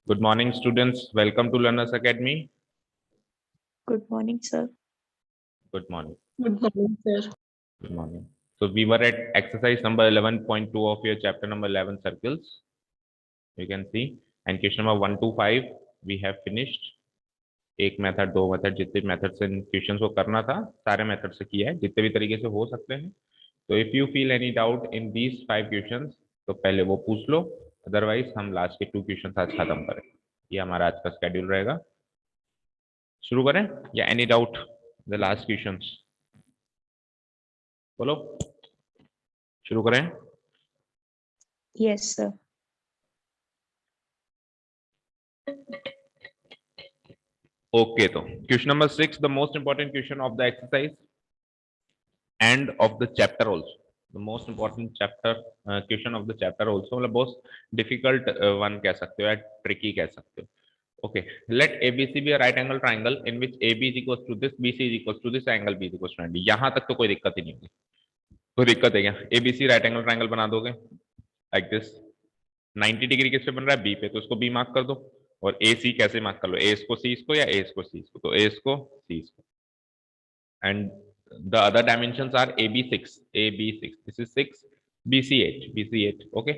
Good morning, students. Welcome to Learners Academy. Good morning, sir. Good morning. Good morning, sir. Good morning. So we were at exercise number 11.2 of your chapter number 11 circles. You can see, and question number 1 to 5 we have finished. एक method दो method जितने method से question को करना था सारे method से किया है, जितने भी तरीके से हो सकते हैं. तो if you feel any doubt in these 5 questions तो पहले वो पूछ लो, अदरवाइज हम लास्ट के 2 क्वेश्चन आज खत्म करें. ये हमारा आज का शेड्यूल रहेगा. शुरू करें या any doubt the last questions? बोलो, शुरू करें. Yes, sir. ओके, तो question number 6, the most important question of the exercise end of the chapter also. The most important chapter question of the chapter also, मतलब बहुत difficult one कह सकते हो या ट्रिकी कह सकते हो. Okay, let ABC be a right angle triangle in which AB is equals to this, BC is equals to this, angle B is equals to 90. यहाँ तक तो कोई दिक्कत ही नहीं होगी. कोई दिक्कत है क्या? ABC राइट एंगल ट्राइंगल बना दोगे लाइक दिस. 90 डिग्री किस पे बन रहा है? B पे, तो उसको B मार्क कर दो. और AC कैसे मार्क कर लो? A इसको C इसको या A इसको C इसको? तो A इसको C इसको. And the other dimensions are AB6, this is 6, BC8. Okay,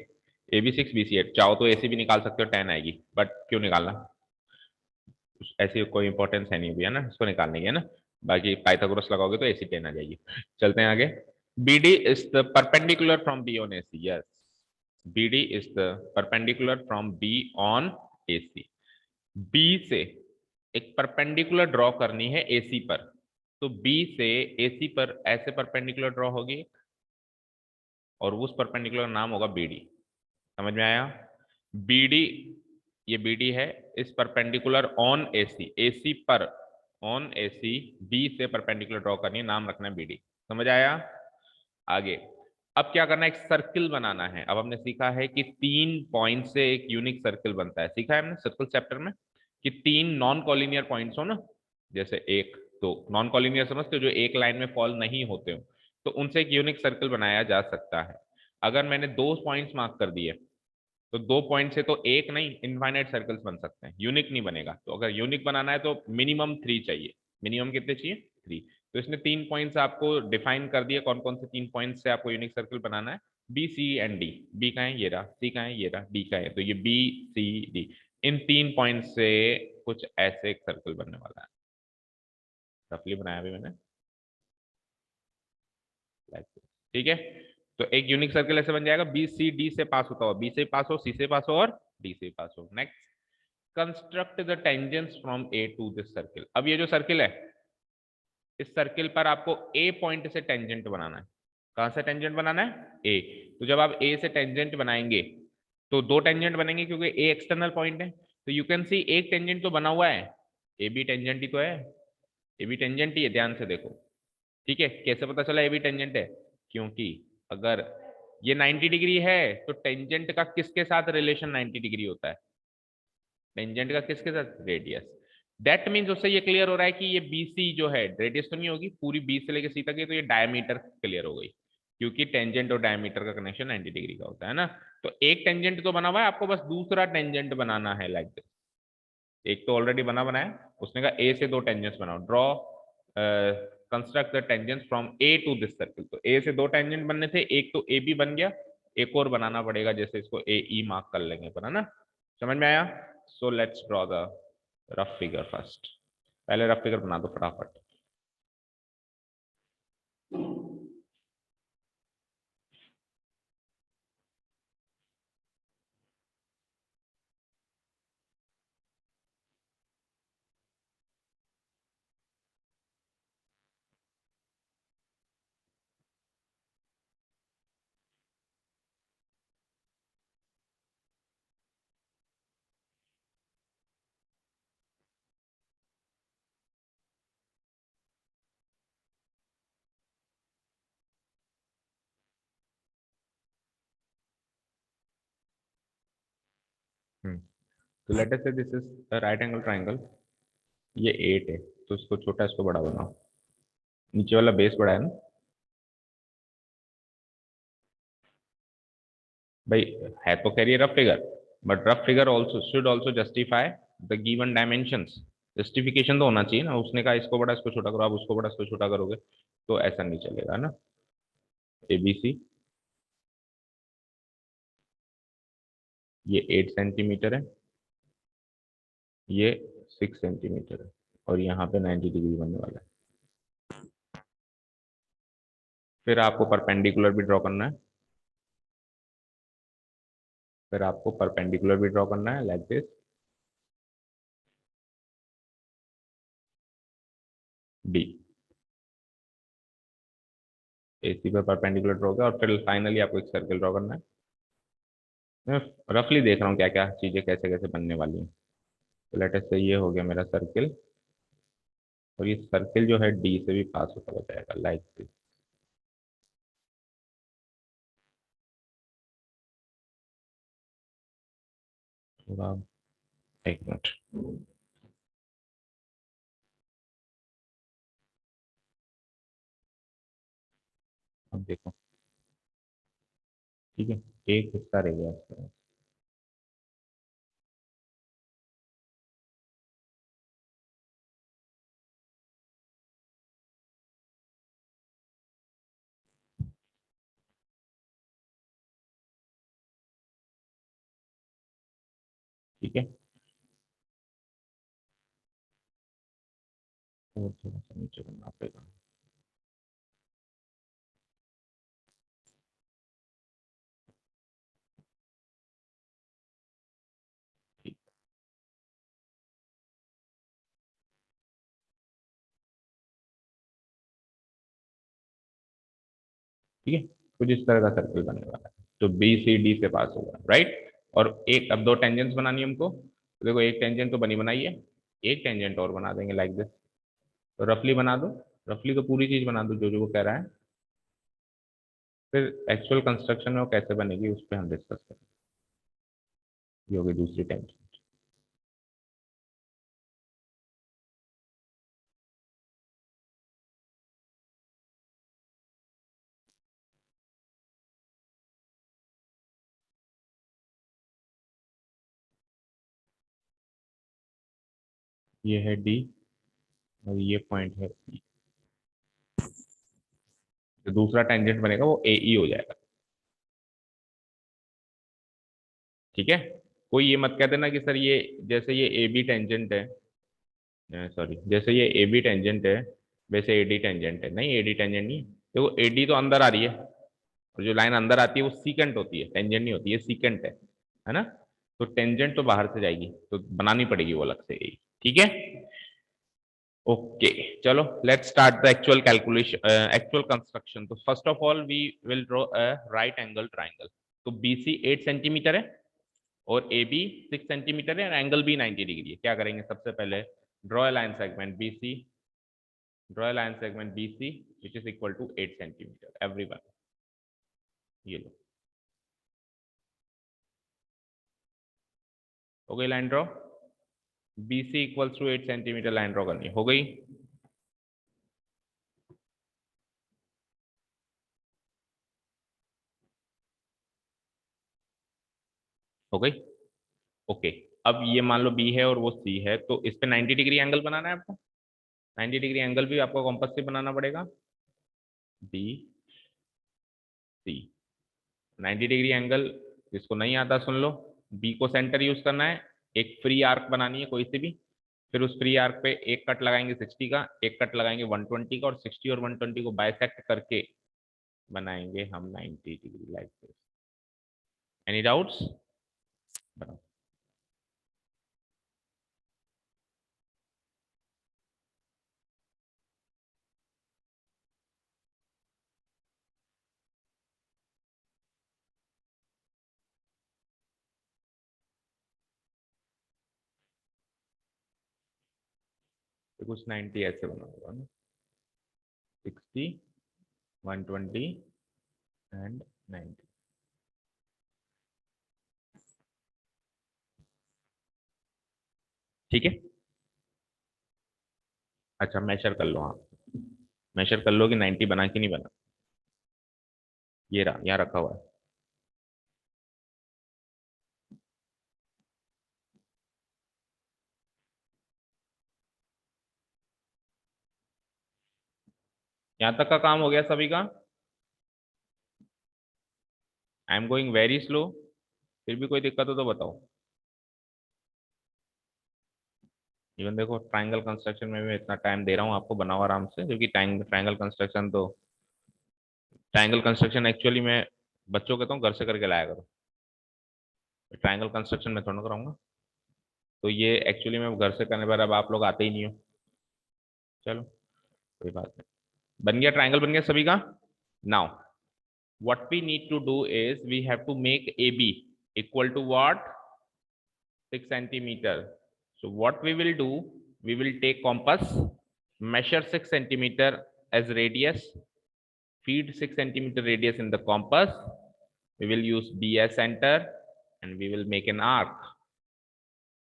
AB6 BC8. चाहो तो AC भी निकाल सकते हो, 10 आएगी, बट क्यों निकालना? ऐसी कोई इंपॉर्टेंस है नहीं भी, है ना, इसको निकालने की, है ना. बाकी पाइथागोरस लगाओगे तो AC 10 आ जाएगी. चलते हैं आगे. BD is the perpendicular from B on AC. Yes, BD is the perpendicular from B on AC. B से एक परपेंडिकुलर ड्रॉ करनी है AC पर, तो B से AC पर ऐसे परपेंडिकुलर ड्रॉ होगी और उस परपेंडिकुलर नाम होगा BD. समझ में आया? BD, ये BD है, इस परपेंडिकुलर ऑन AC, AC पर ऑन AC B से परपेंडिकुलर ड्रॉ करनी है, नाम रखना है BD. समझ आया? आगे अब क्या करना है? एक सर्किल बनाना है. अब हमने सीखा है कि 3 पॉइंट से एक यूनिक सर्किल बनता है. सीखा है हमने सर्कल चैप्टर में कि 3 नॉन कॉलिनियर पॉइंट्स हो ना, जैसे एक तो नॉन कॉलिनियर समझते हो, जो एक लाइन में फॉल नहीं होते हो, तो उनसे एक यूनिक सर्किल बनाया जा सकता है. अगर मैंने 2 पॉइंट्स मार्क कर दिए तो 2 पॉइंट से तो एक नहीं, इनफाइनाइट सर्कल्स बन सकते हैं. यूनिक नहीं बनेगा. तो अगर यूनिक बनाना है तो मिनिमम 3 चाहिए. मिनिमम कितने चाहिए? 3. तो इसने 3 पॉइंट्स आपको डिफाइन कर दिया. कौन कौन से 3 पॉइंट्स से आपको यूनिक सर्कल बनाना है? B, C and D. B का है ये रहा, सी का है ये रहा, डी का है. तो ये बी, सी, डी, इन 3 पॉइंट से कुछ ऐसे एक सर्कल बनने वाला है. रफली बनाया अभी मैंने, ठीक है. तो एक यूनिक सर्कल ऐसे बन जाएगा, बी सी डी से पास होता हो, बी से पास हो, सी से पास हो और डी से पास हो. Next, construct the tangents from A to this circle. अब ये जो सर्किल है, इस सर्किल पर आपको ए पॉइंट से टेंजेंट बनाना है. कहां से टेंजेंट बनाना है? ए. तो जब आप ए से टेंजेंट बनाएंगे तो 2 टेंजेंट बनेंगे, क्योंकि ए एक्सटर्नल पॉइंट है. तो यू कैन सी एक टेंजेंट तो बना हुआ है, ए बी टेंजेंट ही तो है. ए बी टेंजेंट ही है, ध्यान से देखो. ठीक है, कैसे पता चला ए बी टेंजेंट है? क्योंकि अगर ये 90 डिग्री है तो टेंजेंट का किसके साथ रिलेशन 90 डिग्री होता है? टेंजेंट का किसके साथ? रेडियस. दैट मीन्स उससे ये क्लियर हो रहा है कि ये BC जो है, रेडियस तो नहीं होगी पूरी, B से लेके C तक है, तो ये डायमीटर क्लियर हो गई, क्योंकि टेंजेंट और डायमीटर का कनेक्शन 90 डिग्री का होता है ना. तो एक टेंजेंट तो बना हुआ है, आपको बस दूसरा टेंजेंट बनाना है लाइक दिस. एक तो ऑलरेडी बना बनाया, उसने कहा ए से 2 टेंजेंट्स बनाओ. Draw construct the tangents from A to this circle. तो ए से 2 टेंजेंट बनने थे, एक तो ए बी बन गया, एक और बनाना पड़ेगा, जैसे इसको ए ई मार्क कर लेंगे पर, है ना. समझ में आया? So let's draw the rough figure first. पहले रफ फिगर बना दो फटाफट. तो लेट अस से this is a right angle triangle. ये 8 है, तो इसको छोटा, इसको बड़ा बनाओ. नीचे वाला बेस बड़ा है ना भाई, है तो कह रही है rough figure, but rough figure also should also justify the given dimensions. Justification तो होना चाहिए ना, उसने कहा इसको बड़ा इसको छोटा करो, आप उसको बड़ा इसको छोटा करोगे तो ऐसा नहीं चलेगा ना। एबीसी, ये 8 सेंटीमीटर है, ये 6 सेंटीमीटर है, और यहाँ पे 90 डिग्री बनने वाला है। फिर आपको परपेंडिकुलर भी ड्रॉ करना है, फिर आपको परपेंडिकुलर भी ड्रॉ करना है लाइक दिस। डी, एसी पर परपेंडिकुलर ड्रॉ किया, और फिर फाइनली आपको एक सर्कल ड्रॉ करना है। मैं रफली देख रहा हूँ क्या क्या चीजें कैसे कैसे बनने वाली हैं। तो लेट अस से ये हो गया मेरा सर्किल, और ये सर्किल जो है डी से भी पास होता हुआ जाएगा लाइक दिस। थोड़ा, एक मिनट, अब देखो, ठीक है, एक हिस्सा रह गया इसका। ठीक है, और थोड़ा सा नीचे करना पड़ेगा। ठीक, ठीक है, कुछ इस तरह का सर्कल बनने वाला है, तो बी सी डी से पास होगा, राइट। और एक, अब दो टेंजेंट्स बनानी है हमको, तो देखो एक टेंजेंट तो बनी बनाई है, एक टेंजेंट और बना देंगे लाइक दिस। तो रफली बना दो, रफली तो पूरी चीज बना दो जो जो वो कह रहा है, फिर एक्चुअल कंस्ट्रक्शन में वो कैसे बनेगी उस पर हम डिस्कस करेंगे। ये होगी दूसरी टेंजेंट। ये है डी, और ये पॉइंट है E। जो दूसरा टेंजेंट बनेगा वो ए ई हो जाएगा, ठीक है। कोई ये मत कह देना कि सर ये, जैसे ये ए बी टेंजेंट है, सॉरी, जैसे ये ए बी टेंजेंट है वैसे ए डी टेंजेंट है, नहीं ए डी टेंजेंट नहीं। देखो ए डी तो अंदर आ रही है, और जो लाइन अंदर आती है वो सीकेंट होती है, टेंजेंट नहीं होती, ये सीकेंट है ना। तो टेंजेंट तो बाहर से जाएगी, तो बनानी पड़ेगी वो अलग से, ठीक है। ओके, चलो let's start the actual calculation, actual construction. तो first of all we will draw a right angle triangle. तो बी सी 8 सेंटीमीटर है, और ए बी 6 सेंटीमीटर है, और एंगल भी 90 डिग्री है। क्या करेंगे सबसे पहले, draw line segment B C, draw line segment B C which is equal to 8 centimetre, everyone. ये लो, हो गई line draw. B C equals to 8 centimetre line draw करनी हो गई। हो गई, ओके। अब ये मान लो बी है और वो सी है, तो इस पे 90 डिग्री एंगल बनाना है आपको। 90 डिग्री एंगल भी आपको कॉम्पस से बनाना पड़ेगा, डी सी। 90 डिग्री एंगल, जिसको नहीं आता सुन लो। बी को सेंटर यूज करना है, एक फ्री आर्क बनानी है कोई सी भी, फिर उस फ्री आर्क पे एक कट लगाएंगे 60 का, एक कट लगाएंगे 120 का, और 60 और 120 को बाइसेक्ट करके बनाएंगे हम 90 degree like this. Any doubts? बनाओ। तो कुछ 90 ऐसे बना होगा ना, 60, 120 एंड 90। ठीक है, अच्छा मेजर कर लो, हाँ मेजर कर लो कि 90 बना कि नहीं बना। ये रहा, यहाँ रखा हुआ है। यहां तक का काम हो गया सभी का? I am going very slow, फिर भी कोई दिक्कत हो तो बताओ। इवन देखो ट्रायंगल कंस्ट्रक्शन में मैं इतना टाइम दे रहा हूँ आपको, बनाओ आराम से, क्योंकि ट्रायंगल कंस्ट्रक्शन तो, ट्रायंगल कंस्ट्रक्शन एक्चुअली मैं बच्चों कहता हूँ घर से करके लाया करो। ट्रायंगल कंस्ट्रक्शन में थोड़ा ना कराऊंगा, तो ये एक्चुअली मैं घर से करने पर अब आप लोग आते ही नहीं हो। चलो कोई बात नहीं, बन गया, ट्रायंगल बन गया सभी का। Now what we need to do is we have to make AB equal to what? 6 centimeter. So what we will do, we will take compass, measure 6 centimeter as radius, feed 6 centimeter radius in the compass. We will use B as center and we will make an arc.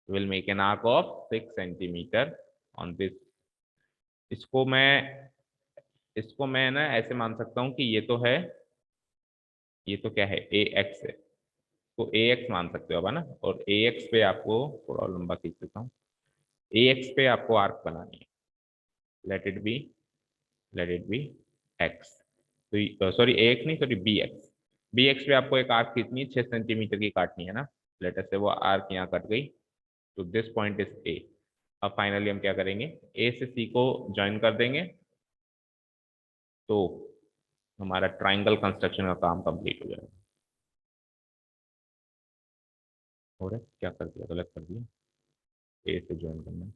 We will make an arc of 6 centimeter on this. इसको मैं इसको मैं ना ऐसे मान सकता हूं कि ये तो है, ये तो क्या है, ए एक्स है, तो ए एक्स मान सकते हो अब, है ना। और ए एक्स पे आपको थोड़ा लंबा खींच देता हूँ, ए एक्स पे आपको आर्क बनानी है। Let it be, let it be X, तो सॉरी ए एक्स नहीं, sorry B X. B X पे आपको एक आर्क खींचनी है, 6 सेंटीमीटर की काटनी है ना। लेटर से वो आर्क यहाँ कट गई, तो दिस पॉइंट इज ए। अब फाइनली हम क्या करेंगे, ए से सी को ज्वाइन कर देंगे, तो हमारा ट्राइंगल कंस्ट्रक्शन का काम कंप्लीट हो जाएगा। और क्या कर दिया, गलत कर दिया, ए से ज्वाइन करना है,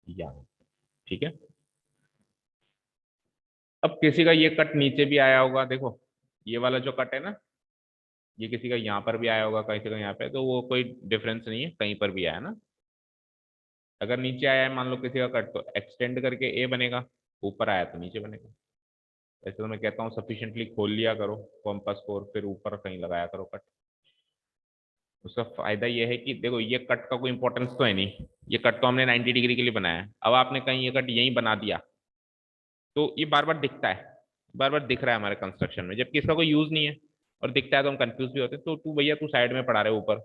या ठीक है। अब किसी का ये कट नीचे भी आया होगा, देखो ये वाला जो कट है ना, ये किसी का यहाँ पर भी आया होगा, किसी का यहाँ पे, तो वो कोई डिफरेंस नहीं है, कहीं पर भी आया ना। अगर नीचे आया है मान लो किसी का कट, तो एक्सटेंड करके ए बनेगा, ऊपर आया तो नीचे बनेगा। ऐसे तो मैं कहता हूँ सफिशिएंटली खोल लिया करो कॉम्पास को, और फिर ऊपर कहीं लगाया करो कट। उसका फायदा ये है कि देखो ये कट का कोई इंपॉर्टेंस तो है नहीं, ये कट तो हमने 90 डिग्री के लिए बनाया है। अब आपने कहीं ये कट यहीं बना दिया, तो ये बार बार दिखता है, बार बार दिख रहा है हमारे कंस्ट्रक्शन में, जबकि इसका कोई यूज नहीं है, और दिखता है तो हम कंफ्यूज भी होते हैं। तो तू भैया तू साइड में पढ़ा रहे ऊपर,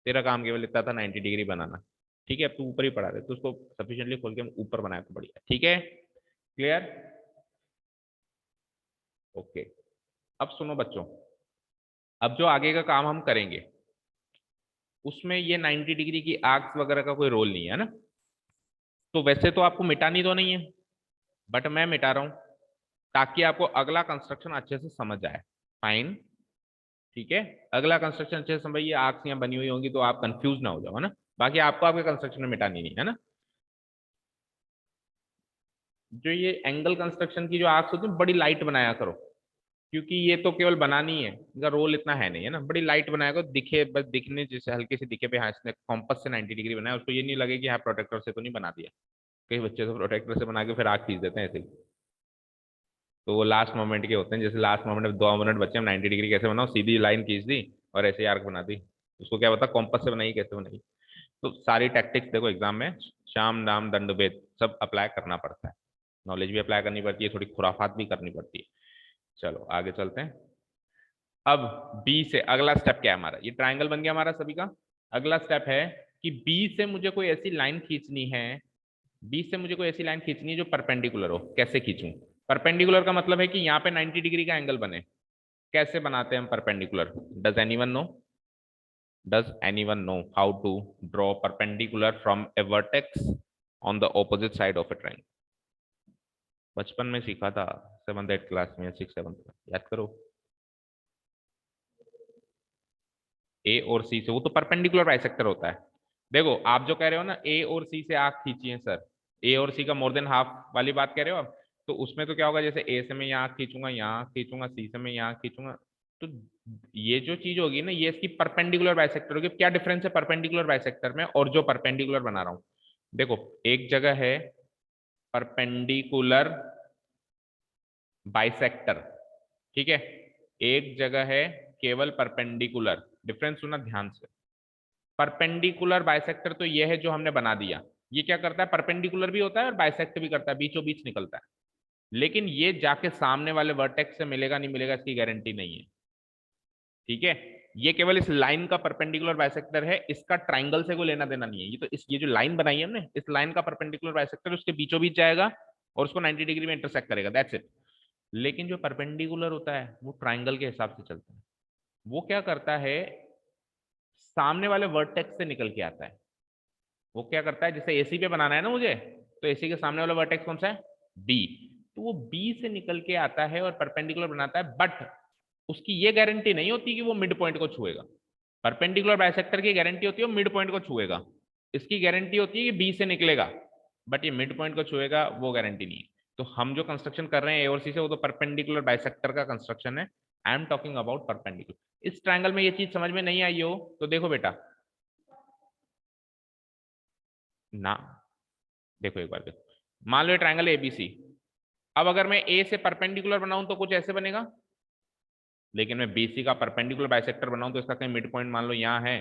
तेरा काम केवल इतना था 90 डिग्री बनाना, ठीक है। अब तू ऊपर ही पढ़ा रहे, तो उसको सफिशिएंटली खोल के हम ऊपर बनाया तो बढ़िया, ठीक है, क्लियर, ओके। अब सुनो बच्चों, अब जो आगे का काम हम करेंगे उसमें ये 90 डिग्री की आर्क्स वगैरह का कोई रोल नहीं है ना। तो वैसे तो आपको मिटानी तो नहीं है, बट मैं मिटा रहा हूं ताकि आपको अगला कंस्ट्रक्शन अच्छे से समझ आए। फाइन, ठीक है, अगला कंस्ट्रक्शन अच्छे से समझिए, आर्क्स यहाँ बनी हुई होंगी तो आप कंफ्यूज ना हो जाओ, है ना। बाकी आपको आपके कंस्ट्रक्शन में मिटानी नहीं है ना। जो ये एंगल कंस्ट्रक्शन की जो आर्क्स होती है बड़ी लाइट बनाया करो, क्योंकि ये तो केवल बनानी है, इनका रोल इतना है नहीं, है ना। बड़ी लाइट बनाया करो, दिखे बस, दिखने जैसे हल्के से दिखे पे, हाँ इसने कॉम्पस से 90 डिग्री बनाया, उसको ये नहीं लगे कि हाँ प्रोटेक्टर से तो नहीं बना दिया। कई बच्चे तो प्रोटेक्टर से बना के फिर आग खींच देते हैं ऐसे ही, तो वो लास्ट मोमेंट के होते हैं, जैसे लास्ट मोमेंट में 2 मिनट बच्चे, हम 90 डिग्री कैसे बनाओ, सीधी लाइन खींच दी और ऐसे ही आर्क बना दी, उसको क्या पता कॉम्पस से बनाई कैसे बनाई। तो सारी टैक्टिक्स देखो एग्जाम में, शाम दाम दंड भेद सब अप्लाई करना पड़ता है, नॉलेज भी अप्लाई करनी पड़ती है, थोड़ी खुराफात भी करनी पड़ती है। चलो आगे चलते हैं। अब बी से अगला स्टेप क्या है हमारा, ये ट्राइंगल बन गया हमारा सभी का। अगला स्टेप है कि बी से मुझे कोई ऐसी लाइन खींचनी है, बी से मुझे कोई ऐसी लाइन खींचनी है जो परपेंडिकुलर हो। कैसे खींचूं, परपेंडिकुलर का मतलब है कि यहाँ पे 90 डिग्री का एंगल बने। कैसे बनाते हैं हम perpendicular, does anyone know, does anyone know how to draw perpendicular from a vertex on the opposite side of a triangle. बचपन में सीखा था, 7th 8th क्लास में, 6th 7th में, याद करो। ए और सी से, वो तो परपेंडिकुलर बाइसेक्टर होता है। देखो आप जो कह रहे हो ना, ए और सी से आंख खींचिए सर, ए और सी का मोर देन हाफ वाली बात कह रहे हो आप, तो उसमें तो क्या होगा, जैसे ए से मैं यहाँ खींचूंगा, यहाँ खींचूंगा, सी से मैं यहाँ खींचूंगा, तो ये जो चीज होगी ना, ये इसकी परपेंडिकुलर बाइसेक्टर होगी। क्या डिफरेंस है परपेंडिकुलर बाइसेक्टर में और जो परपेंडिकुलर बना रहा हूं, देखो एक जगह है परपेंडिकुलर बाइसेक्टर, ठीक है, एक जगह है केवल परपेंडिकुलर। डिफरेंस सुना ध्यान से, परपेंडिकुलर बाइसेक्टर तो ये है जो हमने बना दिया, ये क्या करता है, परपेंडिकुलर भी होता है और बाइसेक्ट भी करता है, बीचों बीच निकलता है। लेकिन ये जाके सामने वाले वर्टेक्स से मिलेगा नहीं मिलेगा इसकी गारंटी नहीं है, ठीक है। ये केवल इस लाइन का परपेंडिकुलर बाइसेक्टर है, इसका ट्राइंगल से कोई लेना देना नहीं है। ये तो ये जो लाइन बनाई है हमने, इस लाइन का परपेंडिकुलर बाइसेक्टर उसके बीचों बीच जाएगा, और उसको 90 डिग्री में इंटरसेक्ट करेगा, दैट्स इट। लेकिन जो परपेंडिकुलर होता है वो ट्राइंगल के हिसाब से चलता है। वो क्या करता है, सामने वाले वर्टेक्स से निकल के आता है। वो क्या करता है, जैसे एसी पे बनाना है ना मुझे, तो एसी के सामने वाला वर्टेक्स कौन सा है, बी। तो वो बी से निकल के आता है और परपेंडिकुलर बनाता है, बट उसकी ये गारंटी नहीं होती कि वो मिड पॉइंट को छुएगा। परपेंडिकुलर बाइसेक्टर की गारंटी होती है वो मिड पॉइंट को छुएगा, इसकी गारंटी होती है कि बी से निकलेगा, बट ये मिड पॉइंट को छुएगा वो गारंटी नहीं है। तो हम जो कंस्ट्रक्शन कर रहे हैं ए और सी से, वो तो परपेंडिकुलर बाइसेक्टर का कंस्ट्रक्शन है। I am talking about perpendicular. इस ट्रायंगल में ये चीज समझ में नहीं आई हो तो देखो बेटा, ना देखो एक बार देखो, मान लो ये ट्रायंगल एबीसी। अब अगर मैं ए से परपेंडिकुलर बनाऊं तो कुछ ऐसे बनेगा, लेकिन मैं बीसी का परपेंडिकुलर बाइसेक्टर बनाऊं तो इसका कहीं मिड पॉइंट मान लो यहाँ है,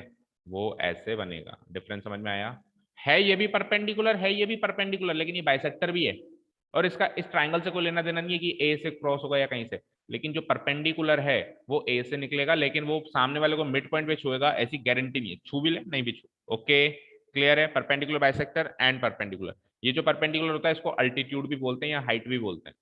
वो ऐसे बनेगा। डिफरेंस समझ में आया? है ये भी परपेंडिकुलर, है ये भी परपेंडिकुलर, लेकिन ये बाइसेक्टर भी है, और इसका इस ट्राइंगल से कोई लेना देना नहीं है कि ए से क्रॉस होगा या कहीं से। लेकिन जो परपेंडिकुलर है वो ए से निकलेगा, लेकिन वो सामने वाले को मिड पॉइंट पे छुएगा ऐसी गारंटी नहीं है, छू भी ले नहीं भी छू। ओके, क्लियर है? Perpendicular bisector and perpendicular. ये जो परपेंडिकुलर होता है इसको अल्टीट्यूड भी बोलते हैं या हाइट भी बोलते हैं।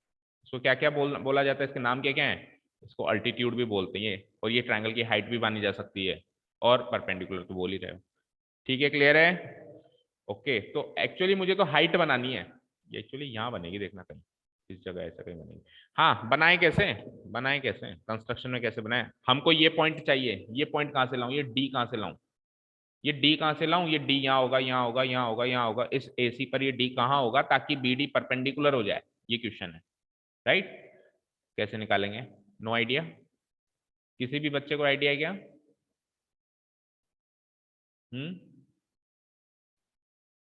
इसको क्या क्या बोला जाता है, इसके नाम क्या क्या है? इसको अल्टीट्यूड भी बोलते हैं, और ये ट्रायंगल की हाइट भी मानी जा सकती है, और परपेंडिकुलर तो बोल ही रहे हो। ठीक है, क्लियर है? ओके, तो एक्चुअली मुझे तो हाइट बनानी है, ये एक्चुअली यहाँ बनेगी, देखना कहीं इस जगह ऐसा कहीं बनेगी। हाँ, बनाए कैसे, बनाए कैसे, कंस्ट्रक्शन में कैसे बनाए? हमको ये पॉइंट चाहिए, ये पॉइंट कहाँ से लाऊं, ये डी कहाँ से लाऊं, ये डी कहाँ से लाऊं, ये डी यहाँ होगा, यहाँ होगा, यहाँ होगा, यहाँ होगा, इस एसी पर ये डी कहाँ होगा ताकि बी डी परपेंडिकुलर हो जाए, ये क्वेश्चन है, राइट? कैसे निकालेंगे? No idea? किसी भी बच्चे को आइडिया है क्या?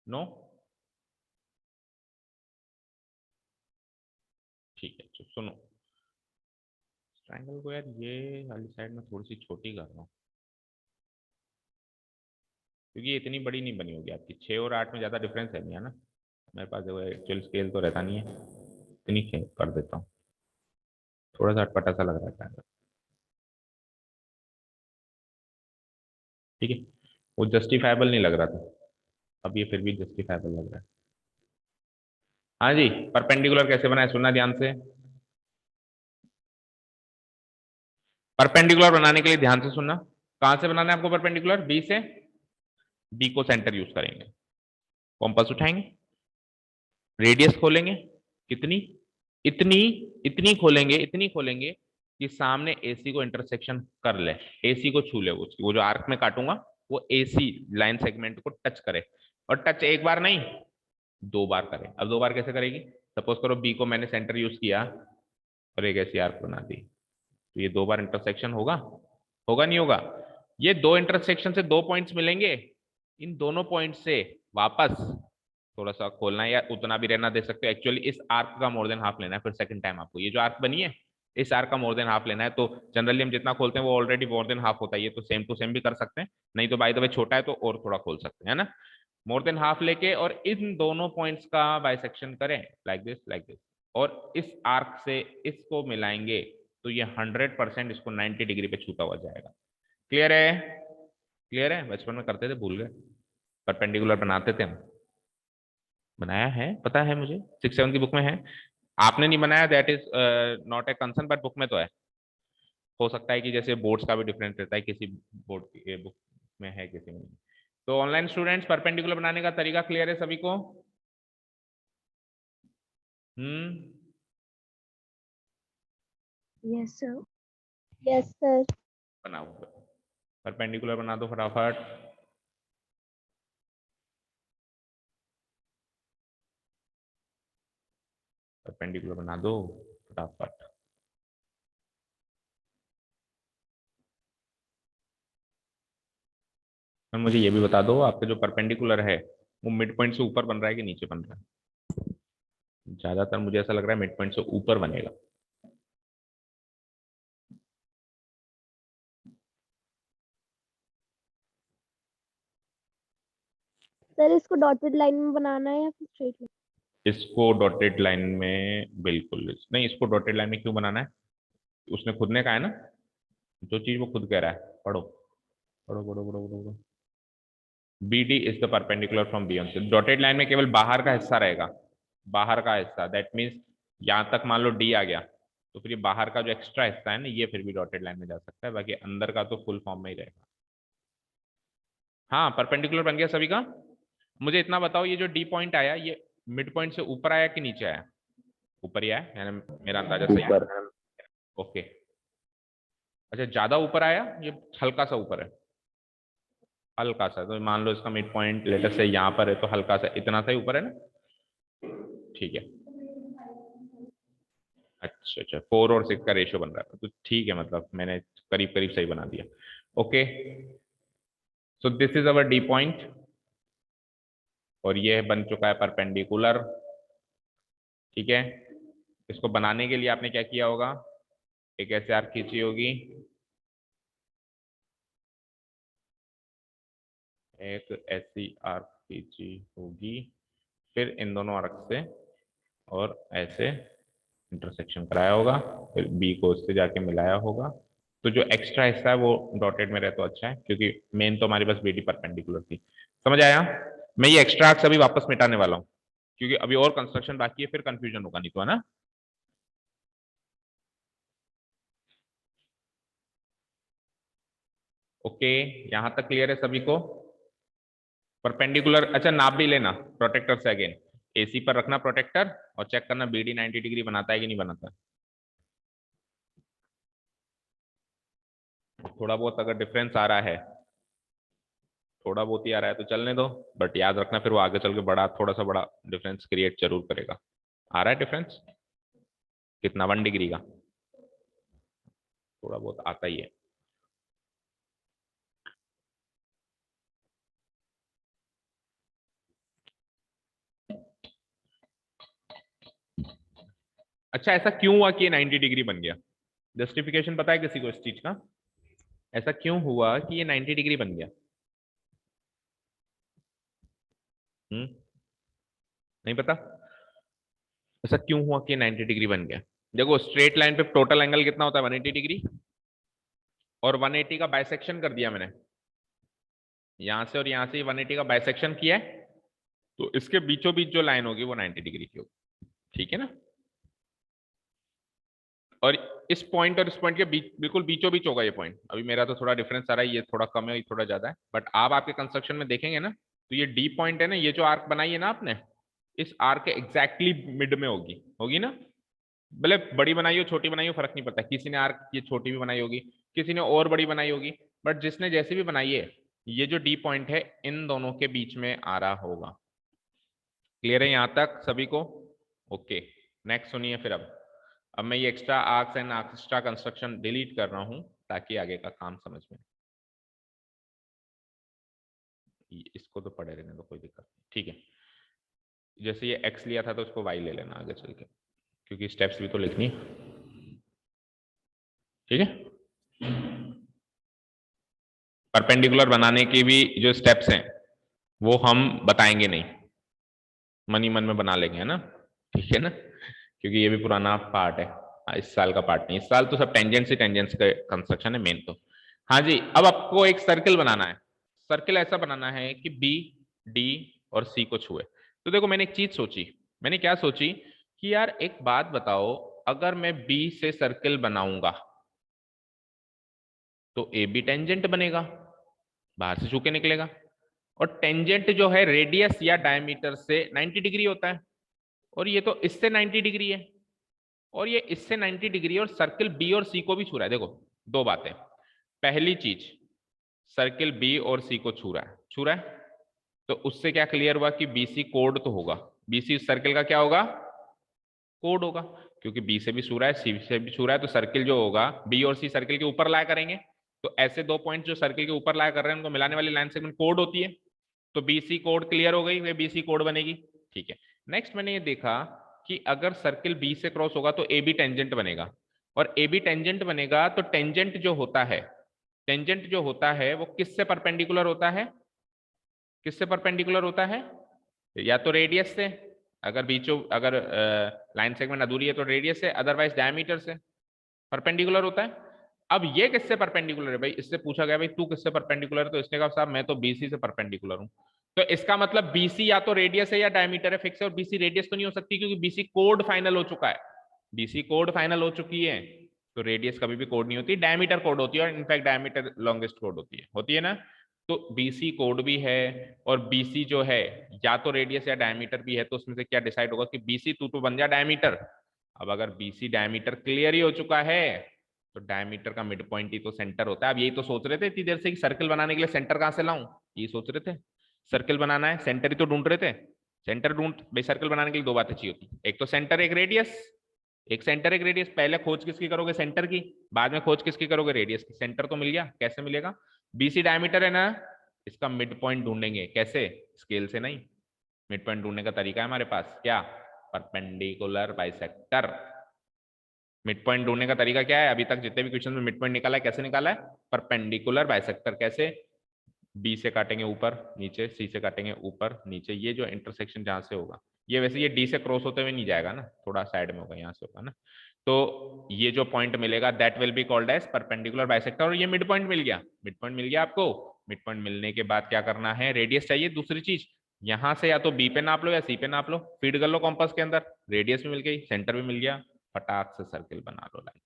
नो? ठीक है, तो सुनो, ट्रायंगल को यार ये वाली साइड में थोड़ी सी छोटी कर रहा हूँ, क्योंकि ये इतनी बड़ी नहीं बनी होगी आपकी। 6 और 8 में ज़्यादा डिफरेंस है नहीं, है ना? मेरे पास जो एक्चुअल स्केल तो रहता नहीं है, इतनी कर देता हूँ, थोड़ा सा अटपटा सा लग रहा है ट्रायंगल। ठीक है, वो जस्टिफाइबल नहीं लग रहा था, अब ये फिर भी जस्टिफाइबल लग रहा है। हाँ जी, परपेंडिकुलर कैसे बनाए, सुनना ध्यान से। परपेंडिकुलर बनाने के लिए ध्यान से सुनना, कहां से बनाना है आपको परपेंडिकुलर? बी से। बी को सेंटर यूज करेंगे, कॉम्पास उठाएंगे, रेडियस खोलेंगे, कितनी? इतनी, इतनी खोलेंगे, इतनी खोलेंगे कि सामने एसी को इंटरसेक्शन कर ले, एसी को छू ले, उसकी वो जो आर्क में काटूंगा वो एसी लाइन सेगमेंट को टच करे। और टच एक बार नहीं, 2 बार करे। अब 2 बार कैसे करेगी? सपोज करो बी को मैंने सेंटर यूज किया और एक ऐसी आर्क बना दी, तो ये 2 बार इंटरसेक्शन होगा, होगा नहीं होगा? ये दो इंटरसेक्शन से 2 पॉइंट्स मिलेंगे, इन दोनों पॉइंट से वापस थोड़ा सा खोलना है, या उतना भी रहना दे सकते हो। एक्चुअली इस आर्क का मोर देन हाफ लेना है, फिर सेकंड टाइम आपको ये जो आर्क बनी है इस आर्क का मोर देन हाफ लेना है। तो जनरली हम जितना खोलते हैं वो ऑलरेडी मोर देन हाफ होता है, ये तो सेम टू सेम भी कर सकते हैं, नहीं तो बाय द वे छोटा है तो और थोड़ा खोल सकते हैं, है ना? मोर देन हाफ लेके और इन दोनों पॉइंट्स का बाइसेक्शन करें, लाइक दिस, और इस आर्क से इसको मिलाएंगे, तो ये 100% इसको 90 डिग्री पे छूता हुआ जाएगा। क्लियर है? क्लियर है? बचपन में करते थे, भूल गए? परपेंडिकुलर बनाते थे हम, बनाया है, पता है मुझे, 6 7 की बुक में है। आपने नहीं बनाया, that is not a concern, but book में तो है। हो सकता है कि जैसे बोर्ड्स का भी डिफरेंस रहता है, किसी बोर्ड की बुक में है, किसी में नहीं। तो ऑनलाइन स्टूडेंट्स, परपेंडिकुलर बनाने का तरीका क्लियर है सभी को? हम्म, Yes, sir. Yes sir. बनाओ, परपेंडिकुलर बना दो फटाफट। परपेंडिकुलर बना दो फटाफट। और मुझे ये भी बता दो, आपका जो परपेंडिकुलर है वो मिड पॉइंट से ऊपर बन रहा है कि नीचे बन रहा है? ज्यादातर मुझे ऐसा लग रहा है मिड पॉइंट से ऊपर बनेगा। सर इसको डॉटेड लाइन में बनाना है या फिर स्ट्रेट लाइन? इसको डॉटेड लाइन में, बिल्कुल नहीं, इसको डॉटेड लाइन में क्यों बनाना है? उसने खुद ने कहा है ना, जो चीज वो खुद कह रहा है, पढ़ो पढ़ो पढ़ो पढ़ो पढ़ो। B D is the perpendicular from B on से, डॉटेड लाइन में केवल बाहर का हिस्सा रहेगा, बाहर का हिस्सा, दैट मीन्स यहाँ तक मान लो डी आ गया, तो फिर ये बाहर का जो एक्स्ट्रा हिस्सा है ना, ये फिर भी डॉटेड लाइन में जा सकता है, बाकी अंदर का तो फुल फॉर्म में ही रहेगा। हाँ, परपेंडिकुलर बन गया सभी का। मुझे इतना बताओ, ये जो डी पॉइंट आया, ये मिड पॉइंट से ऊपर आया कि नीचे आया? ऊपर ही आया, यानी मेरा अंदाजा सही है। ओके, अच्छा, ज्यादा ऊपर आया, ये हल्का सा ऊपर है? हल्का सा, तो मान लो इसका मिड पॉइंट लेटर से यहाँ पर है, तो हल्का सा, इतना सा ही ऊपर है ना? ठीक है, अच्छा, 4 और 6 का रेशियो बन रहा है, तो ठीक है, मतलब मैंने करीब करीब सही बना दिया। Okay, so this is our D point, और ये बन चुका है परपेंडिकुलर। ठीक है, इसको बनाने के लिए आपने क्या किया होगा, एक ऐसे आर्क खींची होगी, एक ऐसी आर्क खींची होगी, फिर इन दोनों आर्क से और ऐसे इंटरसेक्शन कराया होगा, फिर बी को उससे जाके मिलाया होगा। तो जो एक्स्ट्रा हिस्सा है वो डॉटेड में रहे तो अच्छा है, क्योंकि मेन तो हमारे पास बीडी परपेंडिकुलर थी। समझ आया? मैं ये एक्स्ट्रा आर्क्स अभी वापस मिटाने वाला हूँ, क्योंकि अभी और कंस्ट्रक्शन बाकी है, फिर कंफ्यूजन होगा नहीं तो, है ना? ओके, यहां तक क्लियर है सभी को? परपेंडिकुलर, अच्छा, नाप भी लेना प्रोटेक्टर से अगेन, एसी पर रखना प्रोटेक्टर, और चेक करना बीडी 90 डिग्री बनाता है कि नहीं बनाता। थोड़ा बहुत अगर डिफरेंस आ रहा है, थोड़ा बहुत ही आ रहा है तो चलने दो, बट याद रखना फिर वो आगे चल के बड़ा, थोड़ा सा बड़ा डिफरेंस क्रिएट जरूर करेगा। आ रहा है डिफरेंस कितना? 1 डिग्री का? थोड़ा बहुत आता ही है। अच्छा, ऐसा क्यों हुआ कि ये 90 डिग्री बन गया? जस्टिफिकेशन पता है किसी को इस चीज का? ऐसा क्यों हुआ कि ये 90 डिग्री बन गया? नहीं पता? ऐसा क्यों हुआ कि 90 डिग्री बन गया? देखो, स्ट्रेट लाइन पे टोटल एंगल कितना होता है? 180 डिग्री, और 180 का बाइसेक्शन कर दिया मैंने, यहां से और यहां से 180 का बाइसेक्शन किया है, तो इसके बीचों बीच जो लाइन होगी वो 90 डिग्री की होगी। ठीक है ना? और इस पॉइंट और इस पॉइंट के बीच, बिल्कुल बीचों बीच होगा ये पॉइंट। अभी मेरा तो थोड़ा डिफरेंस आ रहा है, ये थोड़ा कम है, ये थोड़ा ज्यादा है, बट आप आपके कंस्ट्रक्शन में देखेंगे ना, तो ये डी पॉइंट है ना, ये जो आर्क बनाई है ना आपने, इस आर्क के एग्जैक्टली मिड में होगी, होगी ना? भले बड़ी बनाई हो छोटी बनाई हो फर्क नहीं पड़ता, किसी ने आर्क ये छोटी भी बनाई होगी, किसी ने और बड़ी बनाई होगी, बट जिसने जैसे भी बनाई है, ये जो डी पॉइंट है इन दोनों के बीच में आ रहा होगा। क्लियर है यहां तक सभी को? ओके, नेक्स्ट सुनिए फिर। अब मैं ये extra arcs and extra construction delete कर रहा हूं, ताकि आगे का काम समझ में। इसको तो पढ़े रहने दो, कोई दिक्कत नहीं, ठीक है। जैसे ये एक्स लिया था तो उसको वाई ले लेना आगे चल के, क्योंकि स्टेप्स भी तो लिखनी है। ठीक है, परपेंडिकुलर बनाने के भी जो स्टेप्स हैं वो हम बताएंगे नहीं, मन ही मन में बना लेंगे, है ना? ठीक है ना, क्योंकि ये भी पुराना पार्ट है, इस साल का पार्ट नहीं। इस साल तो सब टेंजेंट्स ही टेंजेंट्स का कंस्ट्रक्शन है मेन तो। हाँ जी, अब आपको एक सर्किल बनाना है। सर्किल ऐसा बनाना है कि बी, डी और सी को छुए। तो देखो, मैंने एक चीज सोची। मैंने क्या सोची कि यार एक बात बताओ, अगर मैं बी से सर्किल बनाऊंगा तो ए बी टेंजेंट बनेगा, बाहर से छू के निकलेगा, और टेंजेंट जो है रेडियस या डायमीटर से 90 डिग्री होता है, और ये तो इससे 90 डिग्री है, और ये इससे 90 डिग्री, और सर्किल बी और सी को भी छू रहा है। देखो, दो बातें। पहली चीज, सर्किल बी और सी को छू रहा है, छू रहा है, तो उससे क्या क्लियर हुआ कि बीसी कोड तो होगा। बीसी सर्किल का क्या होगा? कोड होगा, क्योंकि बी से भी छू रहा है, सी से भी छू रहा है, तो सर्किल जो होगा, बी और सी सर्किल के ऊपर लाया करेंगे, तो ऐसे दो पॉइंट जो सर्किल के ऊपर लाया कर रहे हैं उनको मिलाने वाली लाइन सेगमेंट कोड होती है, तो बीसी कोड क्लियर हो गई, वे बीसी कोड बनेगी। ठीक है, नेक्स्ट मैंने ये देखा कि अगर सर्किल बी से क्रॉस होगा तो ए बी टेंजेंट बनेगा, और ए बी टेंजेंट बनेगा तो टेंजेंट जो होता है, टेंजेंट जो होता है वो किससे परपेंडिकुलर होता है? किससे परपेंडिकुलर होता है? या तो रेडियस से, अगर बीचों, अगर लाइन सेगमेंट अधूरी है तो रेडियस से, अदरवाइज डायमीटर से परपेंडिकुलर होता है। अब ये किससे परपेंडिकुलर है भाई, इससे पूछा गया भाई तू किससे परपेंडिकुलर है, तो इसने कहा साहब मैं तो बीसी से परपेंडिकुलर हूं। तो इसका मतलब बीसी या तो रेडियस है या डायमीटर है फिक्स है, और बीसी रेडियस तो नहीं हो सकती क्योंकि बीसी कोड फाइनल हो चुका है, बीसी कोड फाइनल हो चुकी है, तो रेडियस कभी भी कोड नहीं होती, डायमीटर कोड होती है, और इनफैक्ट डायमीटर लॉन्गेस्ट कोड होती है ना। तो बीसी कोड भी है, और बीसी जो है या तो रेडियस या डायमीटर भी है, तो उसमें से क्या डिसाइड होगा कि बीसी तू तो बन जा डायमीटर। अब अगर बीसी डायमीटर क्लियर ही हो चुका है तो डायमीटर का मिड पॉइंट ही तो सेंटर होता है। अब यही तो सोच रहे थे इतनी देर से कि सर्कल बनाने के लिए सेंटर कहां से लाऊं, ये सोच रहे थे, सर्कल बनाना है सेंटर ही तो ढूंढ रहे थे। सेंटर ढूंढ भाई, सर्कल बनाने के लिए दो बातें चाहिए होती, एक तो सेंटर एक रेडियस, एक सेंटर एक रेडियस। पहले खोज किसकी करोगे, सेंटर की, बाद में खोज किसकी करोगे, रेडियस की। सेंटर तो मिल गया, कैसे मिलेगा, बीसी डायमीटर है ना, इसका मिड पॉइंट ढूंढेंगे, कैसे, स्केल से नहीं, मिड पॉइंट ढूंढने का तरीका है हमारे पास, क्या, परपेंडिकुलर बाइसेक्टर। मिड पॉइंट ढूंढने का तरीका क्या है, अभी तक जितने भी क्वेश्चन में मिड पॉइंट निकाला है कैसे निकाला है, परपेंडिकुलर बाइसेक्टर। कैसे, बी से काटेंगे ऊपर नीचे, सी से काटेंगे ऊपर नीचे, ये जो इंटरसेक्शन जहां से होगा, ये वैसे ये डी से क्रॉस होते हुए नहीं जाएगा ना, थोड़ा साइड में होगा, यहाँ से होगा ना, तो ये जो पॉइंट मिलेगा that will be called as perpendicular bisector. और ये मिड पॉइंट मिल गया, मिड पॉइंट मिल गया आपको। मिड पॉइंट मिलने के बाद क्या करना है, रेडियस चाहिए, दूसरी चीज, यहां से या तो बी पे नाप लो या सी पे नाप लो, फीड कर लो कॉम्पास के अंदर, रेडियस भी मिल गई, सेंटर भी मिल गया, फटाक से सर्किल बना लो लाइन।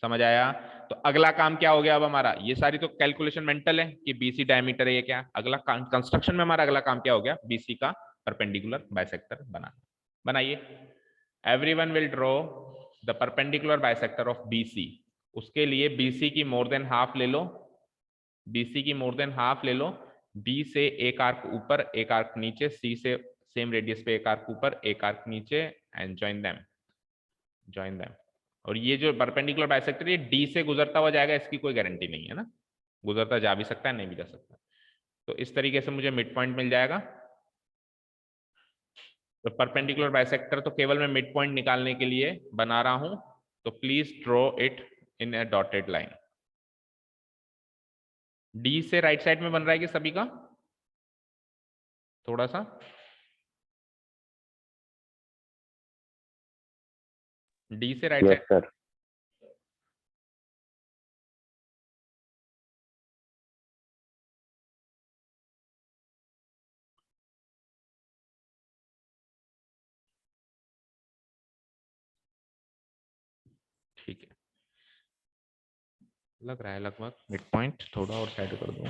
समझ आया। तो अगला काम क्या हो गया अब हमारा, ये सारी तो कैलकुलेशन मेंटल है कि बीसी डायमीटर है ये क्या, अगला कंस्ट्रक्शन में हमारा अगला काम क्या हो गया, बीसी का परपेंडिकुलर बाइसेक्टर बनाना। बनाइए, everyone will draw the perpendicular bisector of BC. उसके लिए बीसी की मोर देन हाफ ले लो, बीसी की मोर देन हाफ ले लो, बी से एक आर्क ऊपर एक आर्क नीचे, सी से सेम रेडियस पे एक आर्क ऊपर एक आर्क नीचे, and join them, join them. और ये जो परपेंडिकुलर बाइसेक्टर ये डी से गुजरता हुआ जाएगा, इसकी कोई गारंटी नहीं है ना, गुजरता जा भी सकता है नहीं भी जा सकता। तो इस तरीके से मुझे मिड पॉइंट मिल जाएगा। तो परपेंडिकुलर बाइसेक्टर तो केवल मैं मिड पॉइंट निकालने के लिए बना रहा हूं, तो please draw it in A dotted line. D से राइट साइड में बन रहा है कि सभी का, थोड़ा सा, डी से राइट साइड, सर। ठीक है, लग रहा है लगभग मिड पॉइंट, थोड़ा और साइड कर दूं,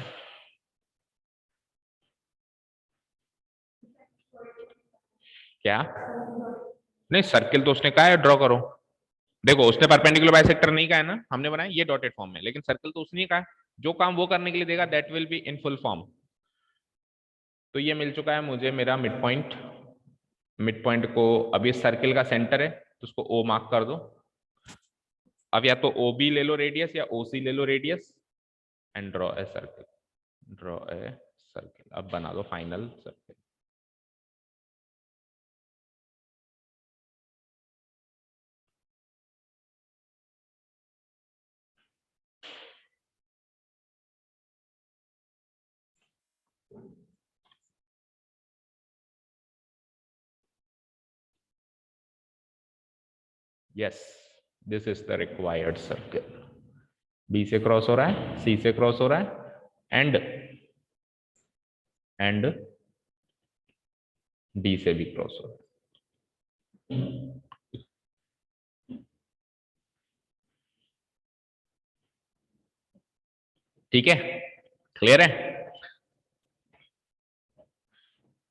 क्या नहीं, सर्किल तो उसने कहा है ड्रॉ करो। देखो उसने परपेंडिकुलर बाइसेक्टर नहीं कहा है ना, हमने बनाया ये डॉटेड फॉर्म में, लेकिन सर्कल तो उसने कहा है, जो काम वो करने के लिए देगा that will be in full form. तो ये मिल चुका है मुझे मेरा मिड पॉइंट, मिड पॉइंट को अभी सर्किल का सेंटर है तो उसको ओ मार्क कर दो। अब या तो ओ बी ले लो रेडियस या ओ सी ले लो radius, and draw a circle, draw a circle. अब बना दो final circle. Yes, this is the required circle. B से क्रॉस हो रहा है, सी से क्रॉस हो रहा है, एंड डी से भी क्रॉस हो रहा है। ठीक है, क्लियर है।